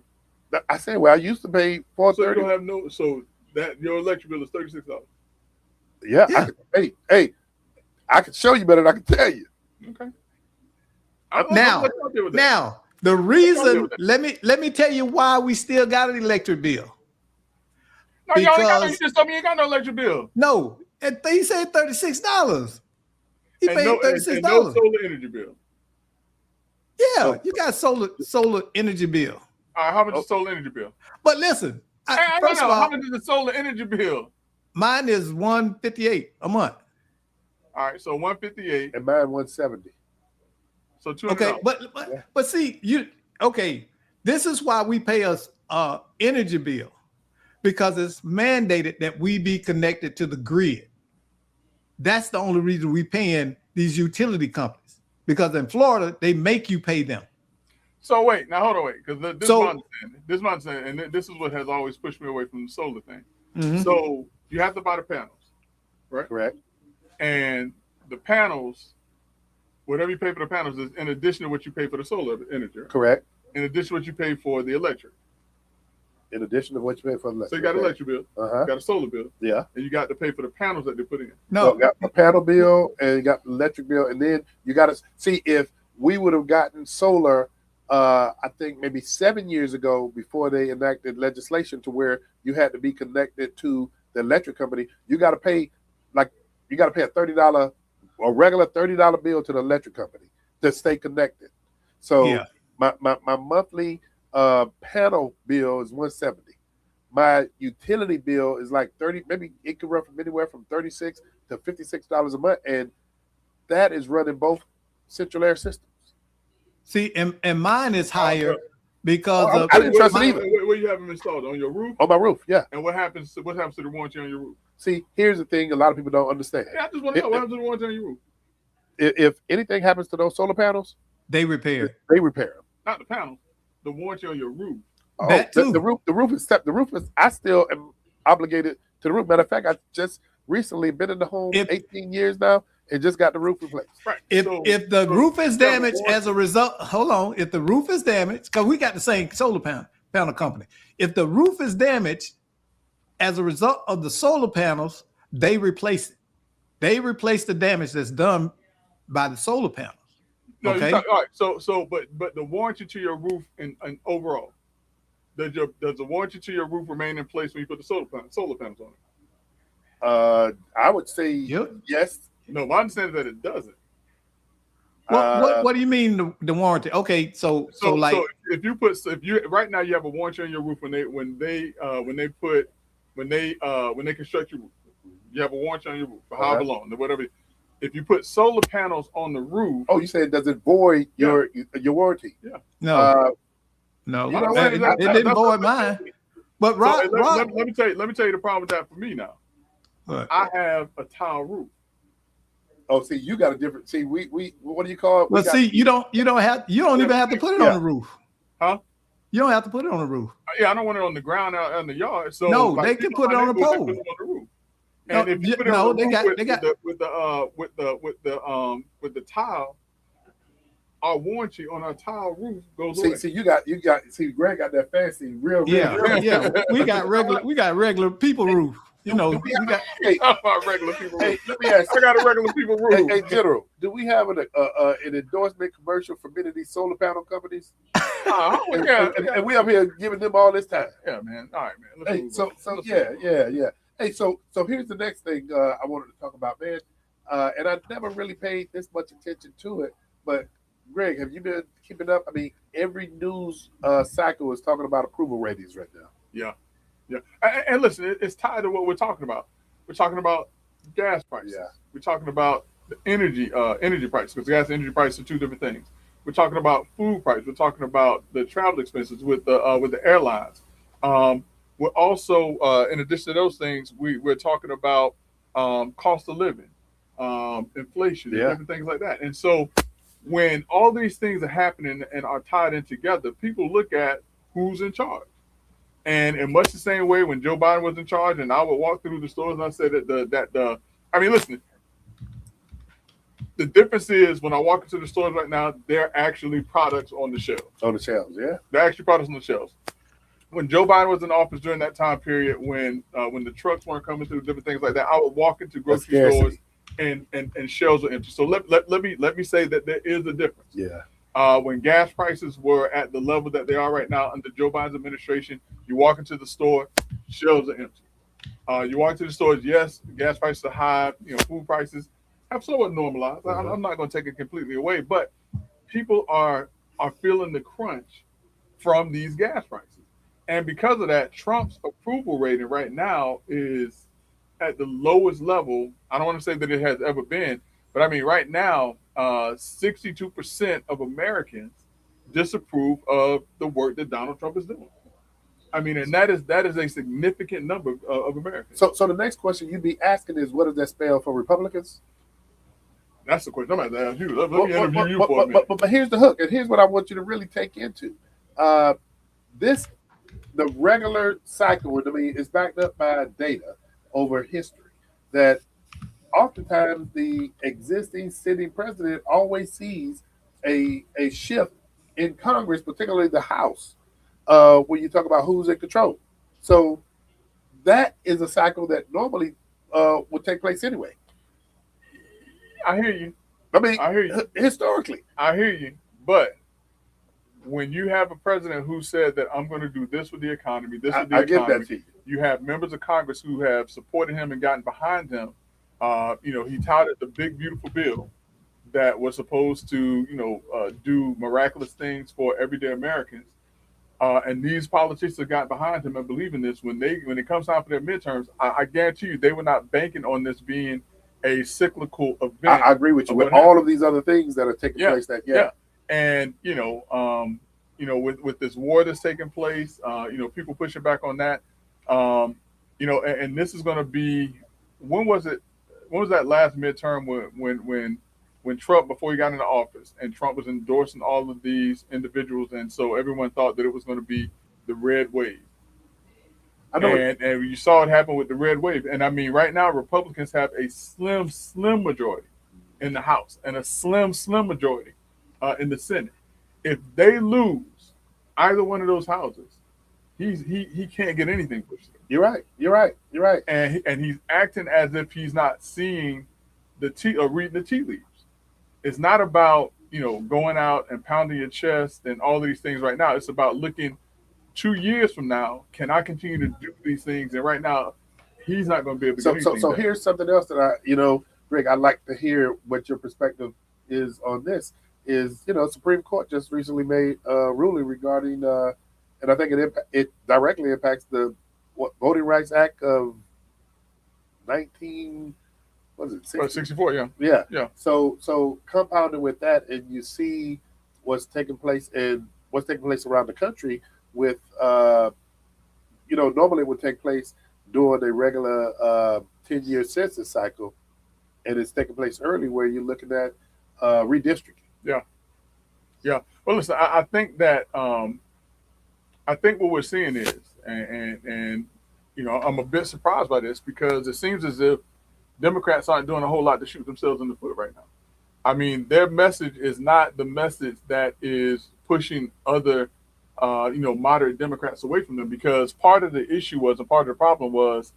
I said, well, I used to pay $430. So you don't have so that your electric bill is $36. Yeah. I can show you better than I can tell you. Okay. Now, the reason, let me tell you why we still got an electric bill. No, y'all ain't got you just told me you ain't got no electric bill. No, he said $36. He paid $36. And no solar energy bill. Yeah, you got solar energy bill. All right, how much is solar energy bill? But listen, first of all, how much is the solar energy bill? Mine is $158 a month. All right, so 158. And mine 170. So $200. Okay, but see, this is why we pay us energy bill, because it's mandated that we be connected to the grid. That's the only reason we paying these utility companies, because in Florida they make you pay them. So wait, now hold on, wait, because this is my understanding, and this is what has always pushed me away from the solar thing. Mhm. So you have to buy the panels, right? Correct. And the panels, whatever you pay for the panels is in addition to what you pay for the solar energy. Right? Correct. In addition to what you pay for the electric. In addition to what you pay for the electric. So you got an electric bill, you got a solar bill, Yeah. and you got to pay for the panels that they put in. No, So you got a panel bill and you got the electric bill, and then you got to see if we would have gotten solar. I think maybe 7 years ago, before they enacted legislation to where you had to be connected to the electric company, you got to pay a $30 or regular $30 bill to the electric company to stay connected. So Yeah. my monthly panel bill is $170. My utility bill is like $30. Maybe it could run from anywhere from $36 to $56 a month, and that is running both central air systems. see, and mine is higher because Oh, of I didn't trust it either. Where you have them installed? On your roof? On my roof, yeah. And what happens to the warranty on your roof? See, here's the thing: a lot of people don't understand. Yeah, I just want to know what happens to the warranty on your roof. If anything happens to those solar panels, they repair. they repair them. Not the panels, the warranty on your roof. Oh, That too. the roof is. I still am obligated to the roof. Matter of fact, I just recently been in the home 18 years now and just got the roof replaced. Right. If the roof is so damaged as a result, hold on. If the roof is damaged, because we got the same solar panel company. If the roof is damaged as a result of the solar panels, they replace it. They replace the damage that's done by the solar panels. No, Okay. all right. So, but the warranty to your roof and overall, does the warranty to your roof remain in place when you put the solar panels on it? I would say yes. No, my understanding is that it doesn't. What do you mean the warranty? Okay, so if you right now you have a warranty on your roof when they construct your roof, you have a warranty on your roof for however long, whatever. If you put solar panels on the roof, you said does it void your warranty? Yeah. No, You know what? it didn't void mine. But Rod, let me tell you the problem with that for me now. What? I have a tile roof. Oh, see, you got a different. See, we what do you call it? Well, see, you don't even have to put it on the roof. Huh? You don't have to put it on the roof. Yeah, I don't want it on the ground out in the yard. So no, they can put it on a pole. Put it on the roof. And if you put it on the roof with the tile, our warranty on our tile roof goes away. See, Greg got that fancy real. Yeah. We got regular people roof. You know, we got regular people roof. Hey, let me ask. I got a regular people roof. Hey, General, do we have an endorsement commercial for many of these solar panel companies? And we up here giving them all this time. Yeah, man. All right, man. Yeah. Hey, so here's the next thing I wanted to talk about, man. And I never really paid this much attention to it, but Greg, have you been keeping up? I mean, every news cycle is talking about approval ratings right now. Yeah. And listen, it's tied to what we're talking about. We're talking about gas prices. Yeah. We're talking about the energy prices, because gas and energy prices are two different things. We're talking about food prices. We're talking about the travel expenses with the airlines. We're also, in addition to those things, we're talking about cost of living, inflation, and different things like that. And so when all these things are happening and are tied in together, people look at who's in charge. And in much the same way when Joe Biden was in charge, and I would walk through the stores and I said listen, the difference is when I walk into the stores right now, they're actually products on the shelves. On the shelves, yeah. They're actually products on the shelves. When Joe Biden was in office during that time period, when the trucks weren't coming through, different things like that, I would walk into grocery stores and shelves were empty. So let me say that there is a difference. Yeah. When gas prices were at the level that they are right now under Joe Biden's administration, you walk into the store, shelves are empty. You walk into the stores, yes, gas prices are high. Food prices have somewhat normalized. I'm not going to take it completely away, but people are feeling the crunch from these gas prices, and because of that, Trump's approval rating right now is at the lowest level. I don't want to say that it has ever been, but I mean, right now, 62% of Americans disapprove of the work that Donald Trump is doing. I mean, and that is a significant number of Americans. So the next question you'd be asking is, what does that spell for Republicans? That's the question I'm going to ask you. Let me interview you for a minute. But here's the hook, and here's what I want you to really take into. The regular cycle, I mean, is backed up by data over history that oftentimes the existing sitting president always sees a shift in Congress, particularly the House, when you talk about who's in control. So that is a cycle that normally would take place anyway. I hear you. I mean, I hear you. Historically. I hear you. But when you have a president who said that I'm going to do this with the economy, this with the I economy, give that to you. You have members of Congress who have supported him and gotten behind him. He touted the big, beautiful bill that was supposed to, do miraculous things for everyday Americans. And these politicians have got behind him and believe in this. When it comes time for their midterms, I guarantee you they were not banking on this being a cyclical event. I agree with you with all of these other things that are taking place. And with this war that's taking place, people pushing back on that, and this is going to be, when was that last midterm when Trump, before he got into office, and Trump was endorsing all of these individuals, and so everyone thought that it was going to be the red wave. I know, and you saw it happen with the red wave. And I mean, right now, Republicans have a slim majority in the House and a slim majority in the Senate. If they lose either one of those houses, he can't get anything pushed through. You're right. And he's acting as if he's not seeing or reading the tea leaves. It's not about going out and pounding your chest and all of these things right now. It's about looking 2 years from now, can I continue to do these things? And right now, he's not going to be able to do anything. So here's something else that Greg, I'd like to hear what your perspective is on this. Is Supreme Court just recently made a ruling regarding, and I think it directly impacts the Voting Rights Act of 64, yeah. So compounded with that, and you see what's taking place around the country with, normally it would take place during a regular 10-year census cycle, and it's taking place early where you're looking at redistricting. Yeah. Well, listen, I think that I think what we're seeing is, and I'm a bit surprised by this because it seems as if Democrats aren't doing a whole lot to shoot themselves in the foot right now. I mean, their message is not the message that is pushing other, moderate Democrats away from them, because part of the issue was, and part of the problem was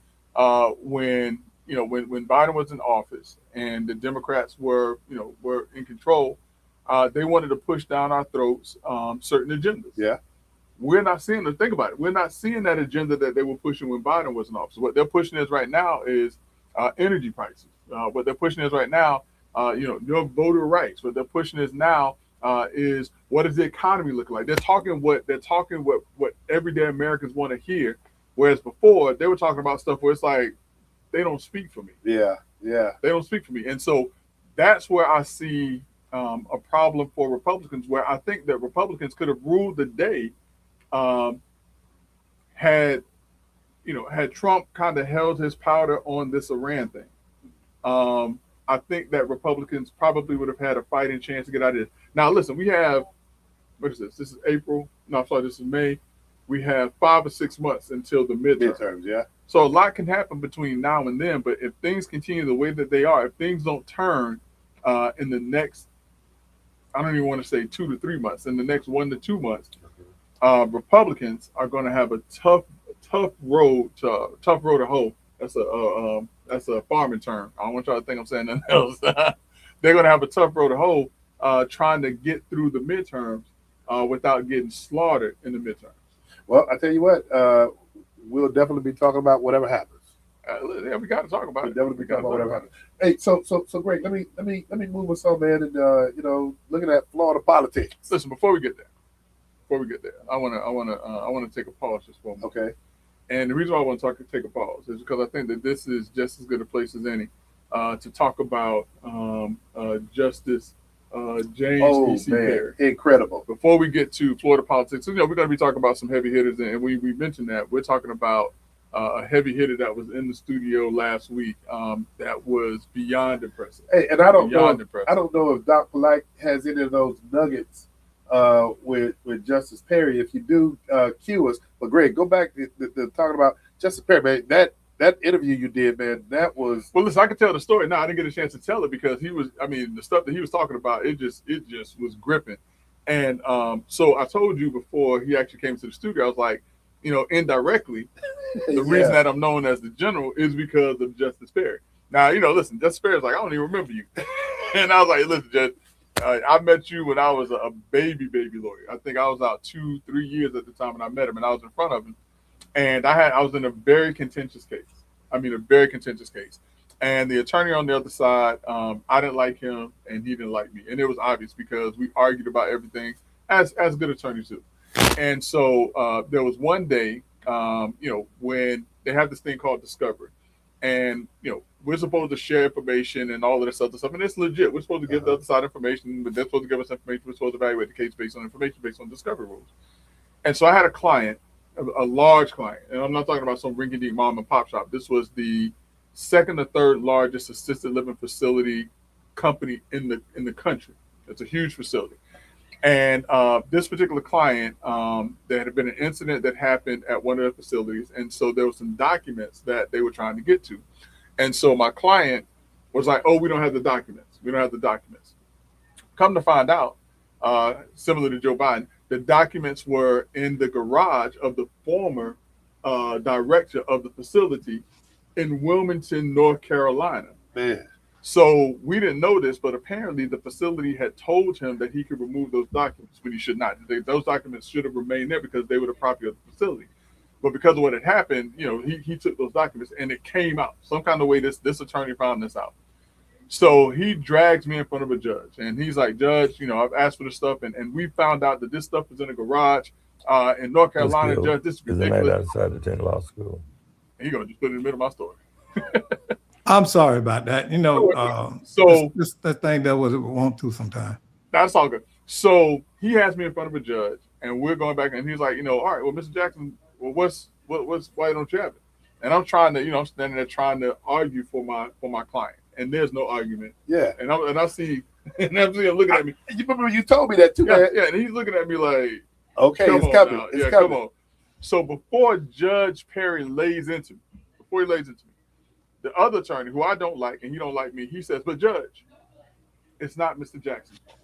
when Biden was in office and the Democrats were in control, they wanted to push down our throats certain agendas. Yeah. We're not seeing them. Think about it. We're not seeing that agenda that they were pushing when Biden was in office. What they're pushing is right now is energy prices. What they're pushing is right now, your voter rights. What they're pushing is now is, what does the economy look like? They're talking what everyday Americans want to hear. Whereas before they were talking about stuff where it's like, they don't speak for me. Yeah. They don't speak for me. And so that's where I see a problem for Republicans, where I think that Republicans could have ruled the day had Trump kind of held his powder on this Iran thing. I think that Republicans probably would have had a fighting chance to get out of this. Now, listen, we have, what is this? This is April. No, I'm sorry, this is May. We have 5 or 6 months until the midterms. Yeah. So a lot can happen between now and then. But if things continue the way that they are, if things don't turn in the next, I don't even want to say 2 to 3 months, in the next 1 to 2 months, Republicans are going to have a tough road to hoe. That's a farming term. I don't want y'all to think I'm saying nothing else. They're going to have a tough road to hoe trying to get through the midterms without getting slaughtered in the midterms. Well, I tell you what, we'll definitely be talking about whatever happens. Yeah, we got to talk about it. Definitely be talking about whatever happens. Hey, so great. Let me move us on, man. And looking at Florida politics. Listen, before we get there, I want to take a pause just for a moment. Okay. And the reason why I want to take a pause is because I think that this is just as good a place as any to talk about Justice James Oh E.C. man, Perry. incredible. Before we get to Florida politics, we're going to be talking about some heavy hitters, and we mentioned that we're talking about a heavy hitter that was in the studio last week that was beyond impressive. Hey, and I don't Beyond know. impressive. I don't know if Doc Polite has any of those nuggets with Justice Perry. If you do, cue us. But Greg, go back to talking about Justice Perry, man. That interview you did, man, that was. Well, listen, I can tell the story now. I didn't get a chance to tell it because he was. I mean, the stuff that he was talking about, it just was gripping. And so I told you before he actually came to the studio, I was like, indirectly, the reason that I'm known as the general is because of Justice Perry. Now, listen, Justice Perry's like, I don't even remember you. And I was like, listen, Judge, I met you when I was a baby lawyer. I think I was out 2-3 years at the time when I met him, and I was in front of him. And I was in a very contentious case. I mean, a very contentious case. And the attorney on the other side, I didn't like him, and he didn't like me. And it was obvious because we argued about everything, as good attorneys do. And so there was one day, when they have this thing called discovery. And, we're supposed to share information and all of this other stuff. And it's legit. We're supposed to give the other side information, but they're supposed to give us information. We're supposed to evaluate the case based on information, based on discovery rules. And so I had a client, a large client, and I'm not talking about some rinky-dink mom and pop shop. This was the second or third largest assisted living facility company in the country. It's a huge facility. And this particular client, there had been an incident that happened at one of the facilities. And so there were some documents that they were trying to get to. And so my client was like, oh, we don't have the documents. We don't have the documents. Come to find out, similar to Joe Biden, the documents were in the garage of the former director of the facility in Wilmington, North Carolina. Man. So we didn't know this, but apparently the facility had told him that he could remove those documents when he should not. Those documents should have remained there because they were the property of the facility. But because of what had happened, he took those documents and it came out. Some kind of way this attorney found this out. So he drags me in front of a judge and he's like, Judge, I've asked for this stuff and we found out that this stuff is in a garage in North Carolina. Judge, this is ridiculous. Outside of 10 law school. He's going to just put it in the middle of my story. I'm sorry about that. So this thing that was won't do sometime. That's all good. So he has me in front of a judge and we're going back and he's like, all right, well, Mr. Jackson, well, why don't you have it? And I'm trying to, I'm standing there trying to argue for my client, and there's no argument. Yeah. And I see him looking at me. You remember you told me that too, Yeah, man. yeah. And he's looking at me like, Okay, it's coming. now. It's Yeah, coming. come on. So before Judge Perry lays into me, the other attorney who I don't like and he don't like me, he says, but Judge, it's not Mr. Jackson's fault.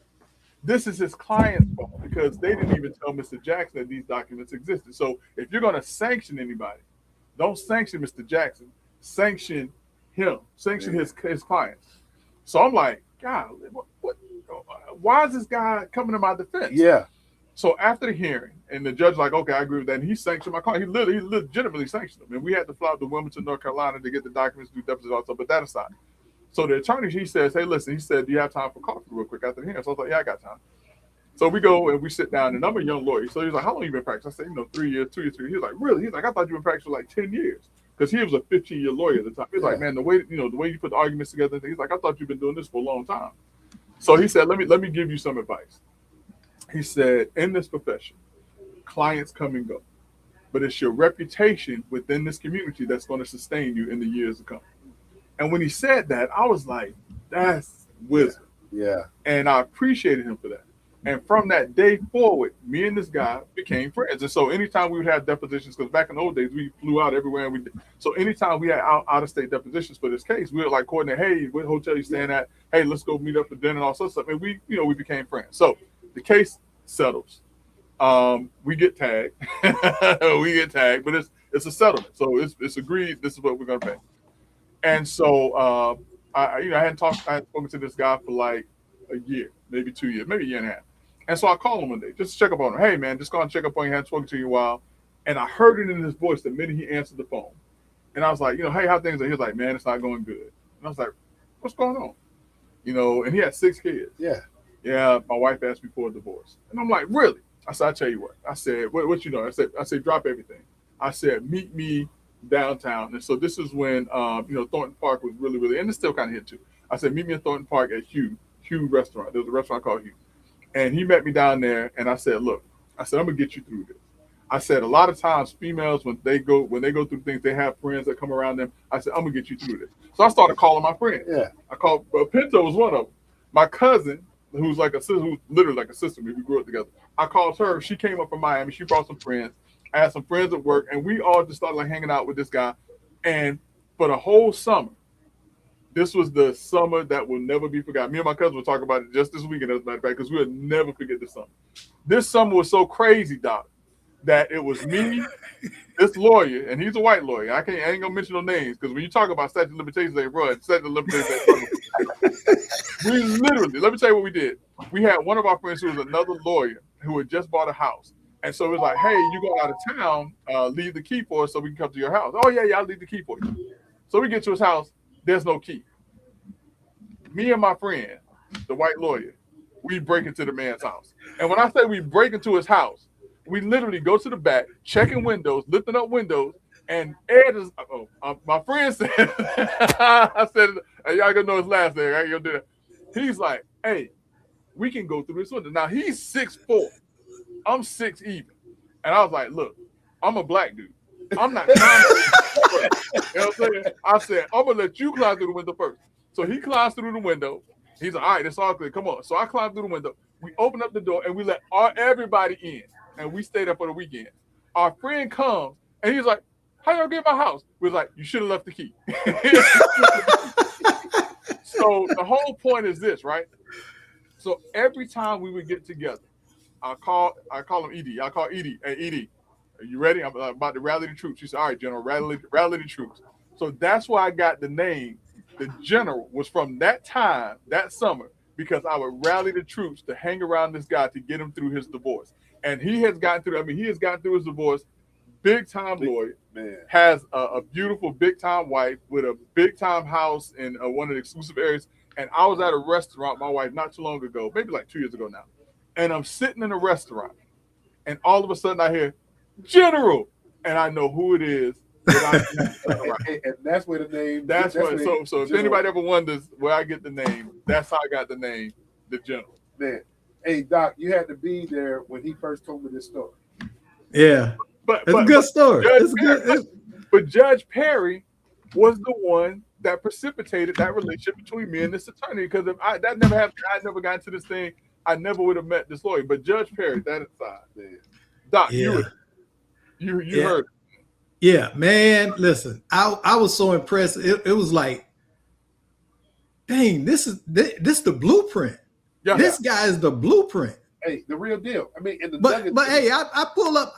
This is his client's fault because they didn't even tell Mr. Jackson that these documents existed. So if you're going to sanction anybody, don't sanction Mr. Jackson. Sanction him. Sanction his clients. So I'm like, God, what? Why is this guy coming to my defense? Yeah. So after the hearing, and the judge like, okay, I agree with that. And he sanctioned my client. He legitimately sanctioned him. And we had to fly out to Wilmington, North Carolina to get the documents, do depositions, also. But that aside. So the attorney, he says, hey, listen, he said, do you have time for coffee real quick after the hearing? So I was like, yeah, I got time. So we go and we sit down, and I'm a young lawyer. So he's like, how long you been practicing? I said, 3 years, 2 years, 3 years. He's like, really? He's like, I thought you been practicing for like 10 years. Because he was a 15-year lawyer at the time. He's like, man, the way you put the arguments together, he's like, I thought you've been doing this for a long time. So he said, let me give you some advice. He said, in this profession, clients come and go. But it's your reputation within this community that's going to sustain you in the years to come. And when he said that, I was like, that's wisdom. Yeah. And I appreciated him for that. And from that day forward, me and this guy became friends. And so anytime we would have depositions, because back in the old days, we flew out everywhere. And so anytime we had out-of-state depositions for this case, we would like coordinate, hey, what hotel you staying at? Hey, let's go meet up for dinner and all sorts of stuff. And we became friends. So the case settles. We get tagged. But it's a settlement. So it's agreed. This is what we're going to pay. And so I hadn't spoken to this guy for like a year, maybe 2 years, maybe a year and a half. And so I called him one day just to check up on him. Hey, man, just go and check up on you. I hadn't spoken to you in a while. And I heard it in his voice the minute he answered the phone. And I was like, hey, how things are? He was like, man, it's not going good. And I was like, what's going on? And he had 6 kids. Yeah. Yeah, my wife asked me for a divorce. And I'm like, really? I said, I tell you what. I said, what you know? I said, drop everything. I said, meet me downtown. And so this is when, Thornton Park was really, really, and it's still kind of hit too. I said, meet me in Thornton Park at Hugh Restaurant. There was a restaurant called Hugh. And he met me down there, and I said, look, I'm going to get you through this. I said, a lot of times females, when they go through things, they have friends that come around them. I said, I'm going to get you through this. So I started calling my friends. Yeah. I called, Pinto was one of them. My cousin, who's like a sister, who's literally like a sister, we grew up together. I called her. She came up from Miami. She brought some friends. I had some friends at work, and we all just started like hanging out with this guy. And for the whole summer, this was the summer that will never be forgotten. Me and my cousin were talking about it just this weekend, as a matter of fact, because we'll never forget this summer. This summer was so crazy, Doc, that it was me, this lawyer, and he's a white lawyer. I ain't gonna mention no names, because when you talk about statute of limitations, they run. Statute of limitations, they run. We literally, let me tell you what we did. We had one of our friends who was another lawyer who had just bought a house. And so it was like, hey, you go out of town, leave the key for us so we can come to your house. Oh, yeah, I'll leave the key for you. So we get to his house, there's no key. Me and my friend, the white lawyer, we break into the man's house. And when I say we break into his house, we literally go to the back, checking windows, lifting up windows, and Ed is, my friend said, I said, hey, y'all gonna know his last name, I ain't gonna do that. He's like, hey, we can go through this window. Now he's 6'4". I'm 6 even. And I was like, look, I'm a black dude. I'm not climbing. You know what I'm saying? I said, I'm gonna let you climb through the window first. So he climbs through the window. He's like, all right, it's all clear. Come on. So I climbed through the window. We open up the door and we let everybody in. And we stayed there for the weekend. Our friend comes and he's like, how y'all get my house? We was like, you should have left the key. So the whole point is this, right? So every time we would get together, I call him Edie. I call Edie. Hey, Edie, are you ready? I'm about to rally the troops. She said, all right, General, rally the troops. So that's why I got the name. The General was from that time, that summer, because I would rally the troops to hang around this guy to get him through his divorce. And he has gotten through his divorce, big time lawyer, man. Has a beautiful big time wife with a big time house in one of the exclusive areas. And I was at a restaurant, my wife, not too long ago, maybe like 2 years ago now. And I'm sitting in a restaurant, and all of a sudden I hear General, and I know who it is. And that's where the name. That's where. So if anybody ever wonders where I get the name, that's how I got the name, the General. Man, hey Doc, you had to be there when he first told me this story. Yeah, but it's a good story. But Judge Perry was the one that precipitated that relationship between me and this attorney. Because if that never happened, I never got into this thing. I never would have met this lawyer. But Judge Perry, that aside, man. Doc, you heard. Yeah, man. Listen, I was so impressed. It was like, dang, this is the blueprint. Yeah, this guy is the blueprint. Hey, the real deal. I mean, but hey, I pull up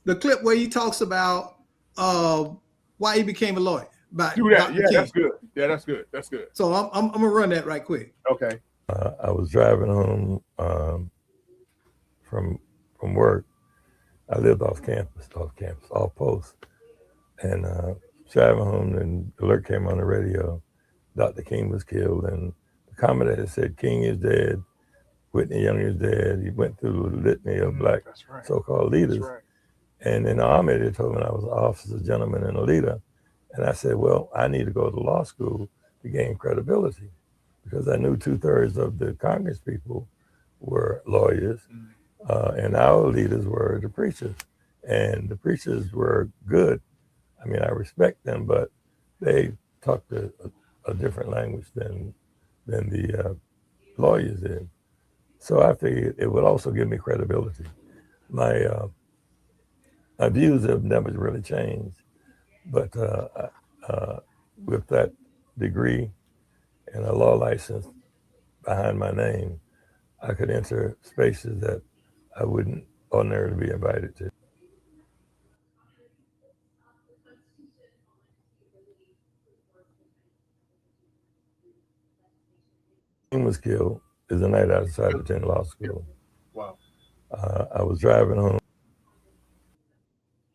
the clip where he talks about why he became a lawyer. Do that. Yeah, that's good. Yeah, that's good. That's good. So I'm gonna run that right quick. Okay. I was driving home from work. I lived off post, and driving home, and the alert came on the radio. Dr. King was killed, and the commentator said King is dead, Whitney Young is dead. He went through the litany of black so-called leaders. Right. And in the Army, they told me I was an officer, gentleman, and a leader. And I said, well, I need to go to law school to gain credibility, because I knew 2/3 of the Congress people were lawyers, and our leaders were the preachers. And the preachers were good. I mean, I respect them, but they talked a different language than the lawyers did. So I figured it would also give me credibility. My views have never really changed, but with that degree and a law license behind my name, I could enter spaces that I wouldn't ordinarily be invited to. King was killed is the night I decided to attend law school. Wow. I was driving home.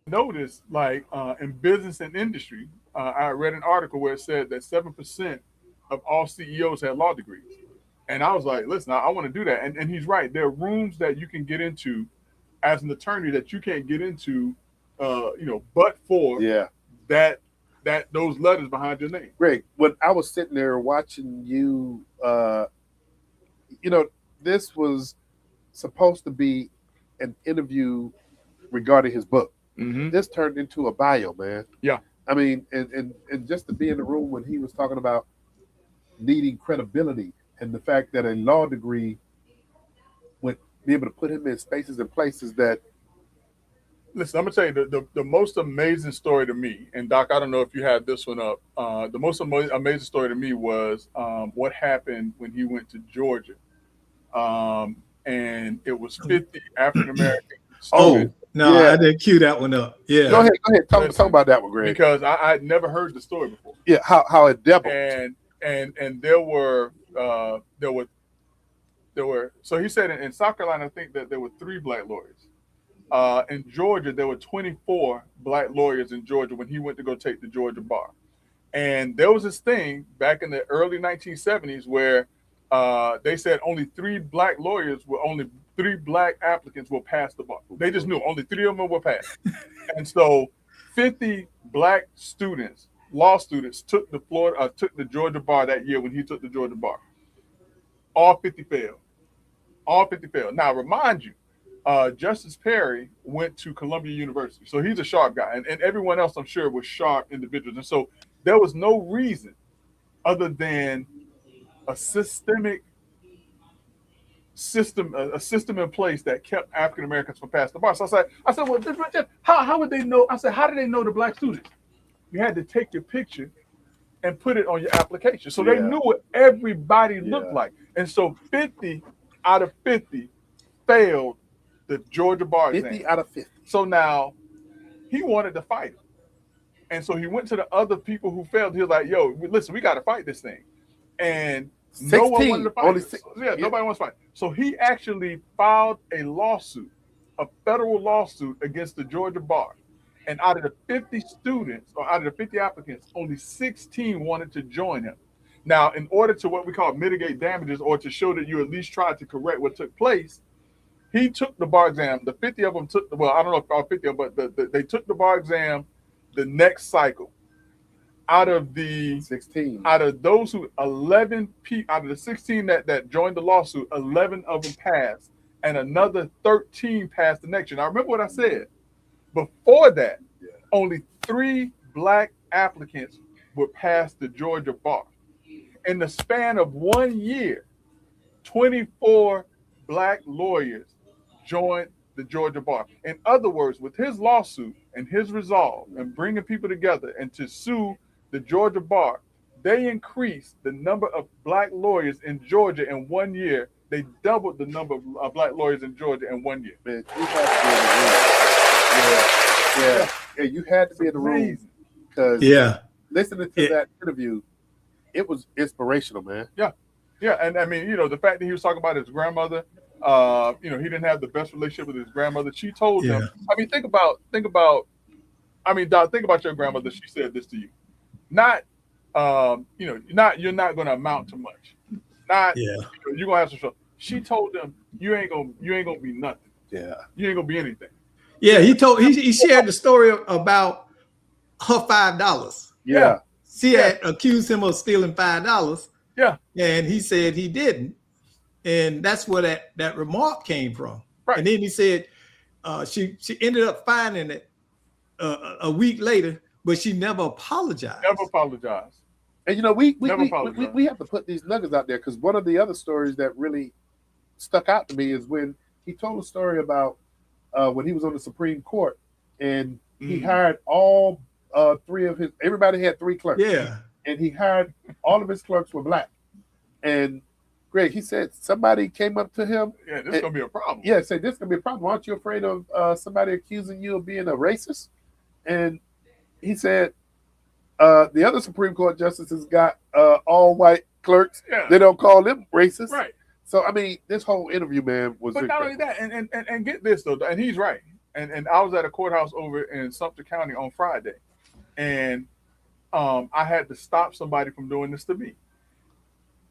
Notice, like in business and industry, I read an article where it said that 7% of all CEOs had law degrees. And I was like, listen, I want to do that. And he's right. There are rooms that you can get into as an attorney that you can't get into but for Yeah. that those letters behind your name. Greg, when I was sitting there watching you, this was supposed to be an interview regarding his book. Mm-hmm. This turned into a bio, man. Yeah. I mean, and just to be in the room when he was talking about needing credibility and the fact that a law degree would be able to put him in spaces and places that. Listen, I'm gonna tell you the most amazing story to me, and Doc, I don't know if you had this one up. The most amazing story to me was what happened when he went to Georgia, and it was 50 African American students. No, Yeah. I didn't cue that one up. Yeah. Go ahead. Talk about that one, Greg. Because I'd never heard the story before. Yeah, how it doubled. And there were so he said in South Carolina, I think that there were 3 black lawyers. In Georgia, there were 24 black lawyers in Georgia when he went to go take the Georgia bar. And there was this thing back in the early 1970s where they said only 3 black applicants will pass the bar. They just knew only 3 of them will pass. And so 50 black students, law students, took the Georgia bar that year when he took the Georgia bar. All 50 failed. All 50 failed. Now, remind you, Justice Perry went to Columbia University. So he's a sharp guy. And everyone else, I'm sure, was sharp individuals. And so there was no reason other than a system in place that kept African Americans from passing the bar. So I said, well, how would they know? I said, how do they know the black students? You had to take your picture and put it on your application. So they knew what everybody looked like. And so 50 out of 50 failed the Georgia bar exam. 50 out of 50. So now he wanted to fight it. And so he went to the other people who failed. He was like, yo, listen, we got to fight this thing. And 16, no one wanted to fight only it. six, Nobody wants to fight. So he actually filed a lawsuit, a federal lawsuit against the Georgia bar. And out of the 50 students, or out of the 50 applicants, only 16 wanted to join him. Now, in order to what we call mitigate damages, or to show that you at least tried to correct what took place, he took the bar exam. The 50 of them took, I don't know if all 50 of them, but they took the bar exam the next cycle. Out of the 16, out of those who 11 people, out of the 16 that joined the lawsuit, 11 of them passed, and another 13 passed the next year. Now, remember what I said. Before that, only 3 black applicants would pass the Georgia bar. In the span of 1 year, 24 black lawyers joined the Georgia bar. In other words, with his lawsuit and his resolve and bringing people together and to sue the Georgia bar, they increased the number of black lawyers in Georgia in 1 year. They doubled the number of black lawyers in Georgia in 1 year. Man, you had to be in the room. Yeah, you had to be in the room because listening to that interview, it was inspirational, man. Yeah, and I mean, the fact that he was talking about his grandmother, he didn't have the best relationship with his grandmother. She told him. I mean, think about. I mean, Doc, think about your grandmother. She said this to you. Not, you're not going to amount to much. You're gonna have some trouble. She told them, you ain't gonna be nothing. Yeah, you ain't gonna be anything. Yeah, he shared the story about her $5. Yeah. She had accused him of stealing $5. Yeah. And he said he didn't. And that's where that remark came from. Right. And then he said she ended up finding it a week later, but she never apologized. Never apologized. And we have to put these nuggets out there, because one of the other stories that really stuck out to me is when he told a story about when he was on the Supreme Court and he hired all 3 of his. Everybody had 3 clerks. Yeah. And he hired all of his clerks were black. And Greg, he said somebody came up to him. Yeah, this is gonna be a problem. Yeah, said this is gonna be a problem. Aren't you afraid of somebody accusing you of being a racist? And he said the other Supreme Court justices got all white clerks. Yeah. They don't call them racist. Right. So I mean, this whole interview, man, was. But not only that, and get this though, and he's right. And I was at a courthouse over in Sumter County on Friday, and I had to stop somebody from doing this to me.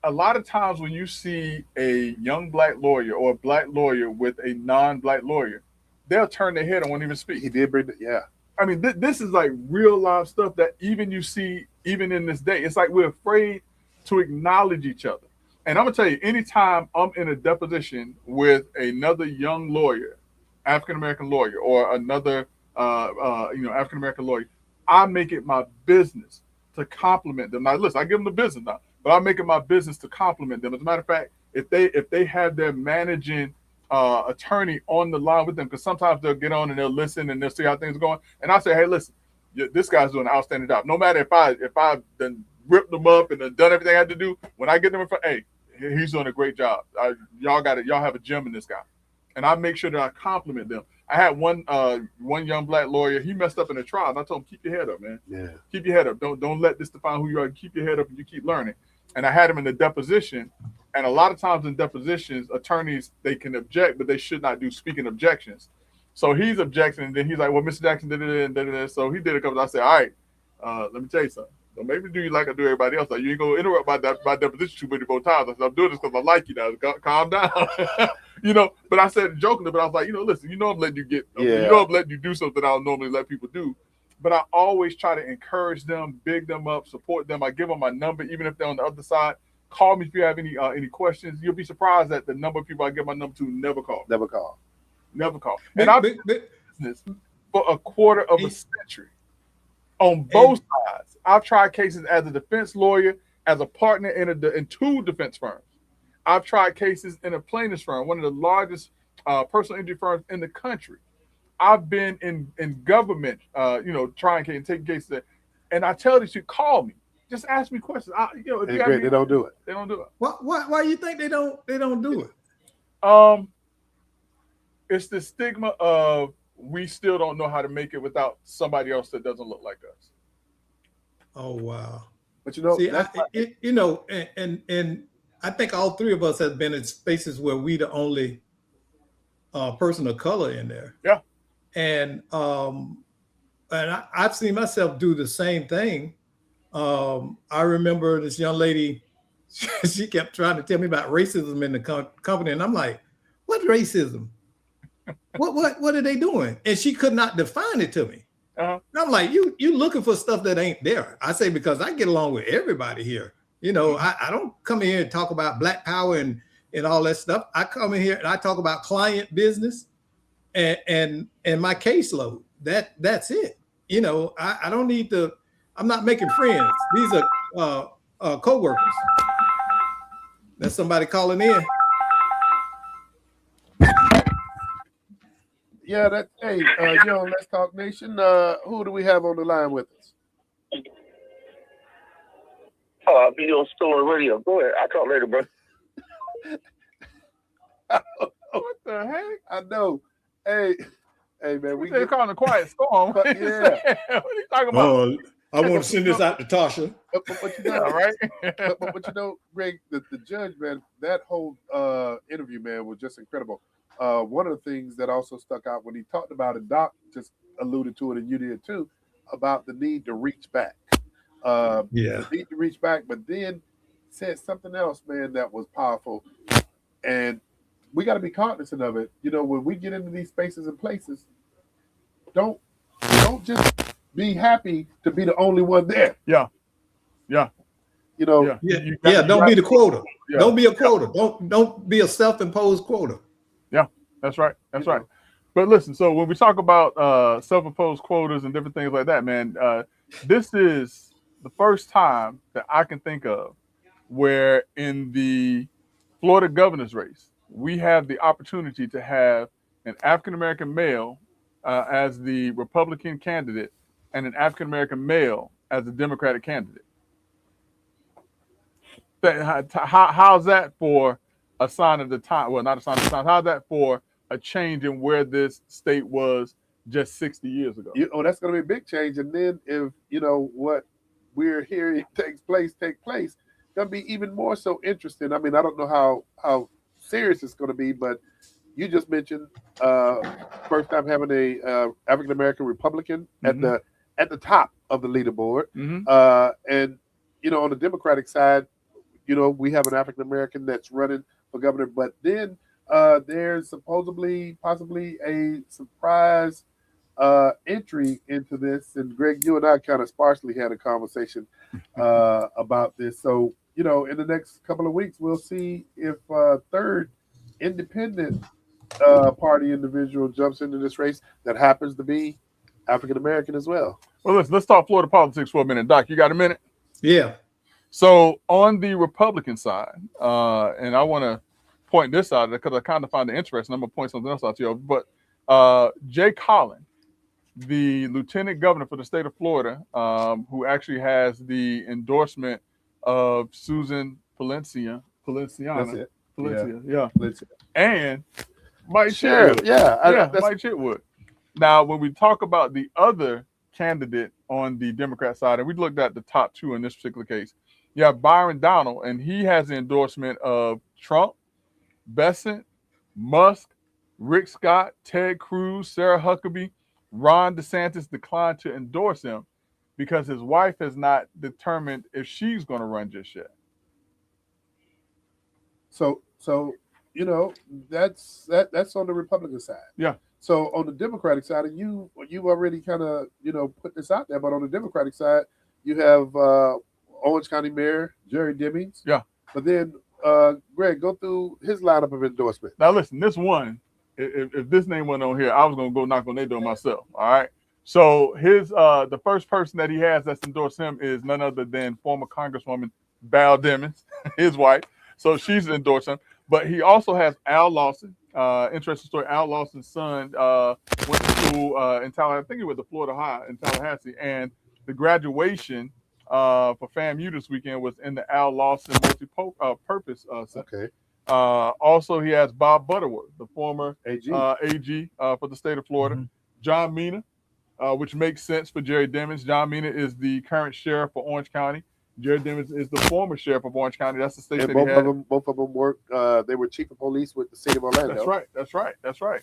A lot of times when you see a young black lawyer or a black lawyer with a non-black lawyer, they'll turn their head and won't even speak. He did bring it, I mean, this is like real life stuff that even you see even in this day. It's like we're afraid to acknowledge each other. And I'm gonna tell you, anytime I'm in a deposition with another young lawyer, African American lawyer, or another African American lawyer, I make it my business to compliment them. Now, listen, I give them the business now, but I make it my business to compliment them. As a matter of fact, if they have their managing attorney on the line with them, because sometimes they'll get on and they'll listen and they'll see how things are going, and I say, hey, listen, this guy's doing an outstanding job. No matter if I've done ripped them up and done everything I had to do, when I get them in front, hey, he's doing a great job. Y'all got it. Y'all have a gem in this guy, and I make sure that I compliment them. I had one young black lawyer. He messed up in a trial, and I told him, keep your head up, man. Yeah. Keep your head up. Don't let this define who you are. Keep your head up, and you keep learning. And I had him in the deposition. And a lot of times in depositions, attorneys, they can object, but they should not do speaking objections. So he's objecting, and then he's like, well, Mr. Jackson did it. So he did a couple. I said, all right, let me tell you something. Don't maybe do you like I do everybody else. Like, you ain't going to interrupt my deposition too many more times. I said, I'm doing this because I like you now. Calm down. But I said jokingly, but I was like, listen, I'm letting you get, I'm letting you do something I don't normally let people do. But I always try to encourage them, big them up, support them. I give them my number, even if they're on the other side. Call me if you have any questions. You'll be surprised that the number of people I give my number to never call. Never call. And I've been in business for a quarter of a century. On both sides, I've tried cases as a defense lawyer, as a partner in two defense firms. I've tried cases in a plaintiff's firm, one of the largest personal injury firms in the country. I've been in government, trying and taking cases. And I tell these, you call me. Just ask me questions. They don't do it. They don't do it. Why you think they don't do it? It's the stigma of we still don't know how to make it without somebody else that doesn't look like us. Oh wow! But and I think all three of us have been in spaces where we the only person of color in there. Yeah. And I've seen myself do the same thing. I remember this young lady, she kept trying to tell me about racism in the company. And I'm like, what racism? What are they doing? And she could not define it to me. Uh-huh. And I'm like, you looking for stuff that ain't there. I say, because I get along with everybody here. I don't come in here and talk about Black power and all that stuff. I come in here and I talk about client business and my caseload. That's it. I don't need to. I'm not making friends. These are co-workers. That's somebody calling in. Yeah, Let's Talk Nation. Who do we have on the line with us? Oh, I'll be still on the radio. Go ahead. I'll talk later, bro. What the heck? I know. Hey, man, they're calling a quiet storm. Yeah. What are you talking about? I want to send this out to Tasha. All right. but Greg, the judge, man, that whole interview, man, was just incredible. One of the things that also stuck out when he talked about it, Doc just alluded to it, and you did too, about the need to reach back. The need to reach back, but then said something else, man, that was powerful. And we got to be cognizant of it. When we get into these spaces and places, don't just be happy to be the only one there. Yeah. Don't be the quota. Yeah. Don't be a quota. Don't be a self-imposed quota. Yeah, that's right. That's right. But listen, so when we talk about self-imposed quotas and different things like that, man, this is the first time that I can think of where in the Florida governor's race, we have the opportunity to have an African-American male as the Republican candidate and an African-American male as the Democratic candidate. How's that for a sign of the time? Well, not a sign of the time. How's that for a change in where this state was just 60 years ago? That's going to be a big change. And then if, what we're hearing take place, it's going to be even more so interesting. I mean, I don't know how serious it's going to be, but you just mentioned first time having a African-American Republican at the top of the leaderboard. And, on the Democratic side, we have an African-American that's running for governor, but then there's possibly a surprise entry into this. And Greg, you and I kind of sparsely had a conversation about this. So, you know, in the next couple of weeks, we'll see if third independent party individual jumps into this race that happens to be African American as well. Well, let's talk Florida politics for a minute. Doc, you got a minute? Yeah. So on the Republican side, and I want to point this out because I kind of find it interesting. I'm going to point something else out to you. But Jay Collin, the lieutenant governor for the state of Florida, who actually has the endorsement of Susan Palencia, and Mike Chitwood. Mike Chitwood. Now, when we talk about the other candidate on the Democrat side, and we looked at the top two in this particular case, you have Byron Donald, and he has the endorsement of Trump, Bessent, Musk, Rick Scott, Ted Cruz, Sarah Huckabee. Ron DeSantis declined to endorse him because his wife has not determined if she's going to run just yet. So you know, that's on the Republican side. Yeah. So on the Democratic side, and you already kind of, you know, put this out there, but on the Democratic side, you have Orange County Mayor Jerry Demings. Yeah. But then Greg, go through his lineup of endorsement. Now listen, this one, if this name wasn't on here, I was gonna go knock on their door myself. All right. So his the first person that he has that's endorsed him is none other than former Congresswoman Val Demings, his wife. So she's endorsed him. But he also has Al Lawson. Interesting story. Al Lawson's son went to school in Tallahassee. I think he went to Florida High in Tallahassee, and the graduation for FAMU this weekend was in the Al Lawson multi-purpose center. Okay. Also, he has Bob Butterworth, the former AG for the state of Florida. Mm-hmm. John Mina, which makes sense for Jerry Demings. John Mina is the current sheriff for Orange County. Jerry Demings is the former sheriff of Orange County. That's the state that both of them work. They were chief of police with the city of Orlando. That's right.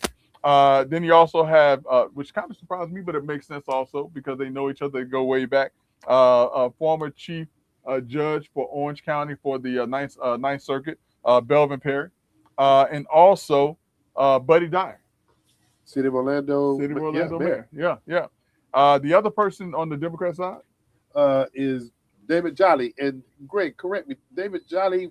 Then you also have, which kind of surprised me, but it makes sense also because they know each other. They go way back. A former chief judge for Orange County for the Ninth Circuit, Belvin Perry, and also Buddy Dyer, city of Orlando mayor. Yeah. The other person on the Democrat side is David Jolly. And Greg, correct me. David Jolly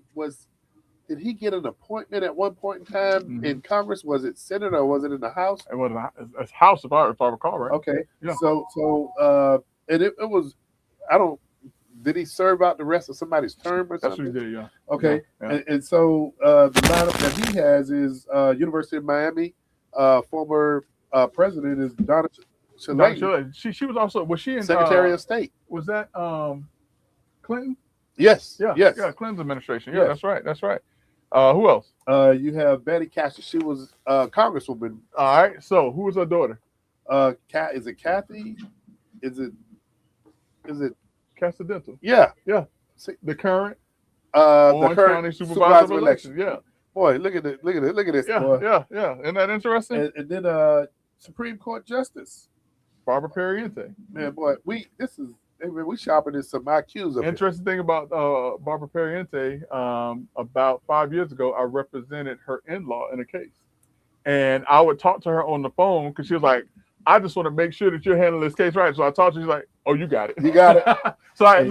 did he get an appointment at one point in time in Congress? Was it Senate or was it in the House? It was a House, if I recall, right? Okay. Yeah. So and it was, did he serve out the rest of somebody's term or something? That's what he did, yeah. Okay. Yeah. And so the lineup that he has is University of Miami, former president is Donna Shalane. She was also, was she in Secretary of State? Was that Clinton? Yes. Yeah. Yes. Yeah, Clinton's administration. Yes. Yeah, that's right. Who else? You have Betty Castor. She was Congresswoman. All right. So who was her daughter? Is it Kathy? Is it Castadental? Yeah. The current the current County supervisor of elections. Yeah. Boy, look at this. Yeah, boy. yeah. Isn't that interesting? And then Supreme Court Justice Barbara Perriente. Man, boy, we sharpening some IQs up Interesting thing about Barbara Perriente, about 5 years ago, I represented her in-law in a case. And I would talk to her on the phone because she was like, I just want to make sure that you're handling this case right. So I talked to her, she's like, oh, you got it. You got it. So I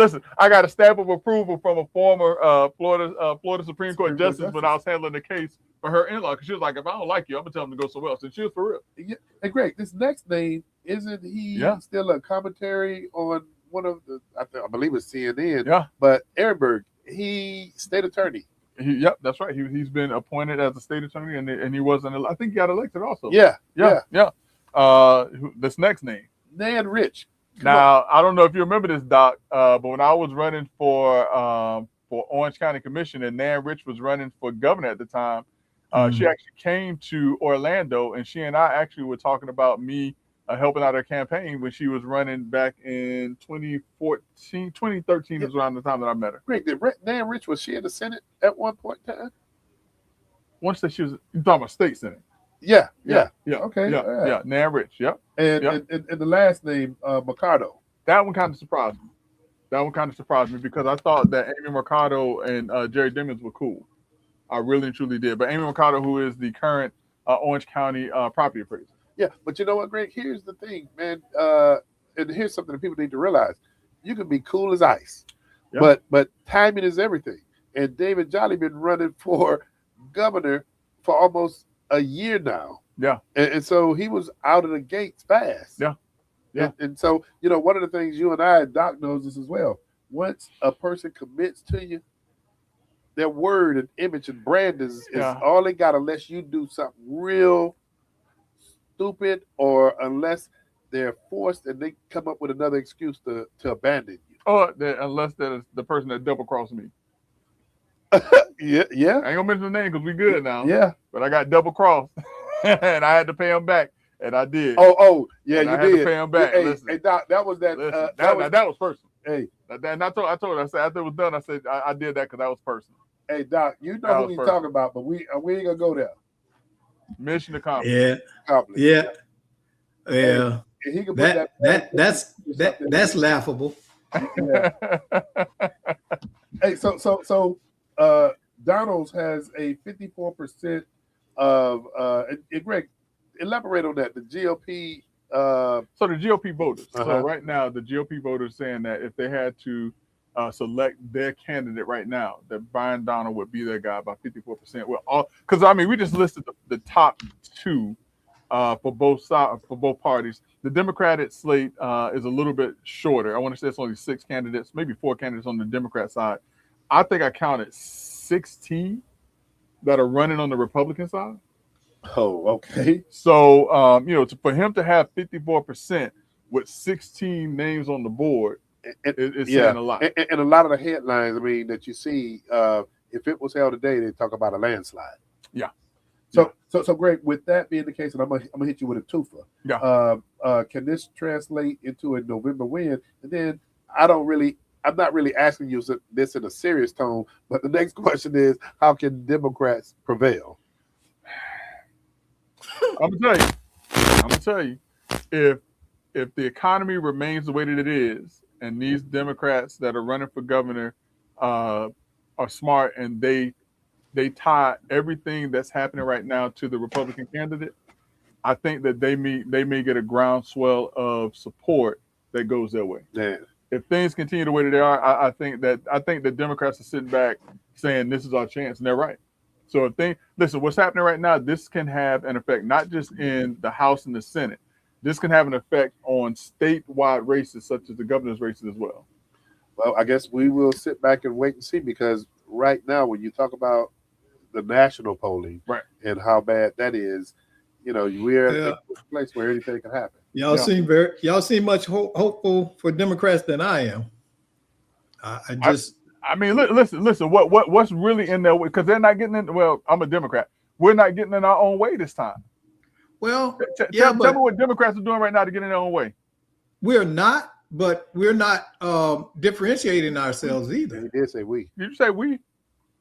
got a stamp of approval from a former Florida Supreme Court justice when I was handling the case for her in-law. Because she was like, if I don't like you, I'm going to tell them to go somewhere else. And she was for real. Yeah. And Greg, this next name, isn't he still a commentary on one of the, I believe it's CNN. Yeah. But Ehrenberg, he state attorney. Yep, that's right. He's been appointed as a state attorney, and he wasn't. I think he got elected also. Yeah. This next name, Nan Rich. Now I don't know if you remember this, Doc, but when I was running for Orange County Commission, and Nan Rich was running for governor at the time, she actually came to Orlando, and she and I actually were talking about me helping out her campaign when she was running back in 2013 is around the time that I met her. Great. Nan Rich, was she in the Senate at one point in time? Once that she was, you talking about state Senate? Yeah. Okay. Yeah. Nan Rich. Yep. And the last name, Mercado. That one kind of surprised me. Because I thought that Amy Mercado and Jerry Demings were cool. I really and truly did. But Amy Mercado, who is the current Orange County property appraiser. Yeah, but you know what, Greg? Here's the thing, man. And here's something that people need to realize: you can be cool as ice, Yeah. but timing is everything. And David Jolly been running for governor for almost a year now. Yeah. And so he was out of the gates fast. Yeah. Yeah. And so, you know, one of the things you and I, Doc knows this as well. Once a person commits to you, their word and image and brand is Yeah. all they got unless you do something real stupid or unless they're forced and they come up with another excuse to abandon you. Or unless that is the person that double crossed me. Yeah. I ain't gonna mention the name because we good now. Yeah. But I got double crossed and I had to pay him back. And I did. Oh, yeah, and you I had did. to pay him back. Hey, Doc, that was that. Listen, that was personal. Hey, and I told her, I said after it was done, I said I did that because that was personal. Hey, Doc, you know who we talking about, but we ain't gonna go there. Mission accomplished. Yeah. Accomplished. Yeah. Yeah. Hey, he can put that's laughable. Yeah. Hey, so Donald's has a 54% of and Greg, elaborate on that. The GOP. So the GOP voters. Uh-huh. So right now, the GOP voters saying that if they had to select their candidate right now, that Brian Donald would be their guy by 54%. Well, because I mean, we just listed the top two for both parties. The Democratic slate is a little bit shorter. I want to say it's only 6 candidates, maybe 4 candidates on the Democrat side. I think I counted 16 that are running on the Republican side. Oh, okay. So, for him to have 54% with 16 names on the board, it's saying a lot. And a lot of the headlines, I mean, that you see, if it was held today, they talk about a landslide. Yeah. So, Greg, with that being the case, and I'm gonna hit you with a twofer. Yeah. Can this translate into a November win? And then I'm not really asking you this in a serious tone, but the next question is, how can Democrats prevail? I'm gonna tell you, if the economy remains the way that it is, and these Democrats that are running for governor are smart and they tie everything that's happening right now to the Republican candidate, I think that they may get a groundswell of support that goes their way. Yeah. If things continue the way that they are, I think that Democrats are sitting back saying this is our chance, and they're right. So listen, what's happening right now, this can have an effect not just in the House and the Senate. This can have an effect on statewide races such as the governor's races as well. Well, I guess we will sit back and wait and see, because right now, when you talk about the national polling, right, and how bad that is, we're in a place where anything can happen. Y'all seem much hopeful for Democrats than I am. I mean, listen. What's really in there? Because they're not getting in. Well, I'm a Democrat. We're not getting in our own way this time. Well, tell me what Democrats are doing right now to get in their own way. We're not, but we're not differentiating ourselves either. He did say we. Did you say we?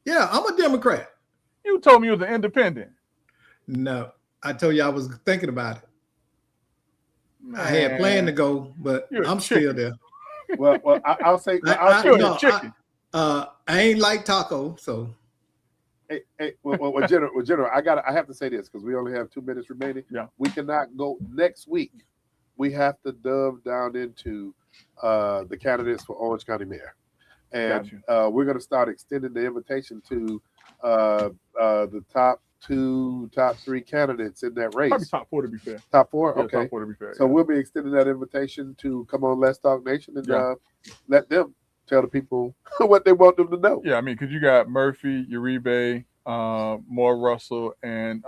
Yeah, I'm a Democrat. You told me you was an independent. No, I told you I was thinking about it. Man. I had planned to go, but I'm still there. Well, I'll say I ain't like taco, so. Well, General, I have to say this because we only have 2 minutes remaining. Yeah, we cannot go next week. We have to delve down into the candidates for Orange County Mayor, and we're going to start extending the invitation to the top 3 candidates in that race. Probably top 4 to be fair. Top 4, yeah, okay. Top 4 to be fair. So we'll be extending that invitation to come on Let's Talk Nation and let them tell the people what they want them to know. Yeah, I mean, because you got Murphy, Uribe, Moore Russell, and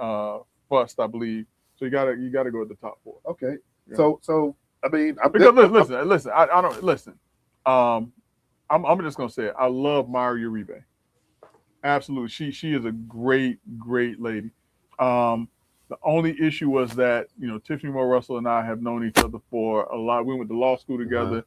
Fust, I believe. So you gotta go with the top 4. Okay. Yeah. So I mean, listen. I don't listen. I'm just gonna say it. I love Myra Uribe. Absolutely, she is a great lady. The only issue was that Tiffany Moore Russell and I have known each other for a lot. We went to law school together.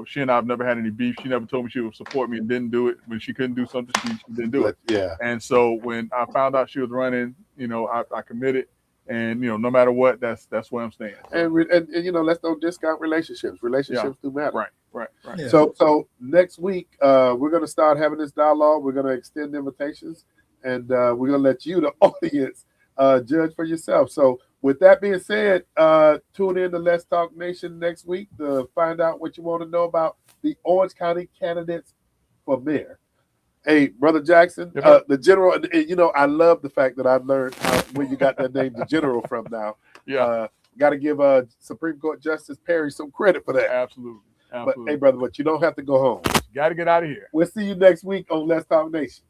She and I have never had any beef. She never told me she would support me and didn't do it. When she couldn't do something, she didn't do it. Yeah. And so when I found out she was running, I committed. And no matter what, that's where I'm staying. So. And let's don't discount relationships. Relationships do matter. Right. Yeah. So next week we're gonna start having this dialogue. We're gonna extend invitations, and we're gonna let you, the audience, judge for yourself. So with that being said, tune in to Let's Talk Nation next week to find out what you want to know about the Orange County candidates for mayor. Hey, Brother Jackson, the general, I love the fact that I learned where you got that name, the general, from now. Yeah. Got to give Supreme Court Justice Perry some credit for that. Absolutely. But hey, brother, but you don't have to go home. Got to get out of here. We'll see you next week on Let's Talk Nation.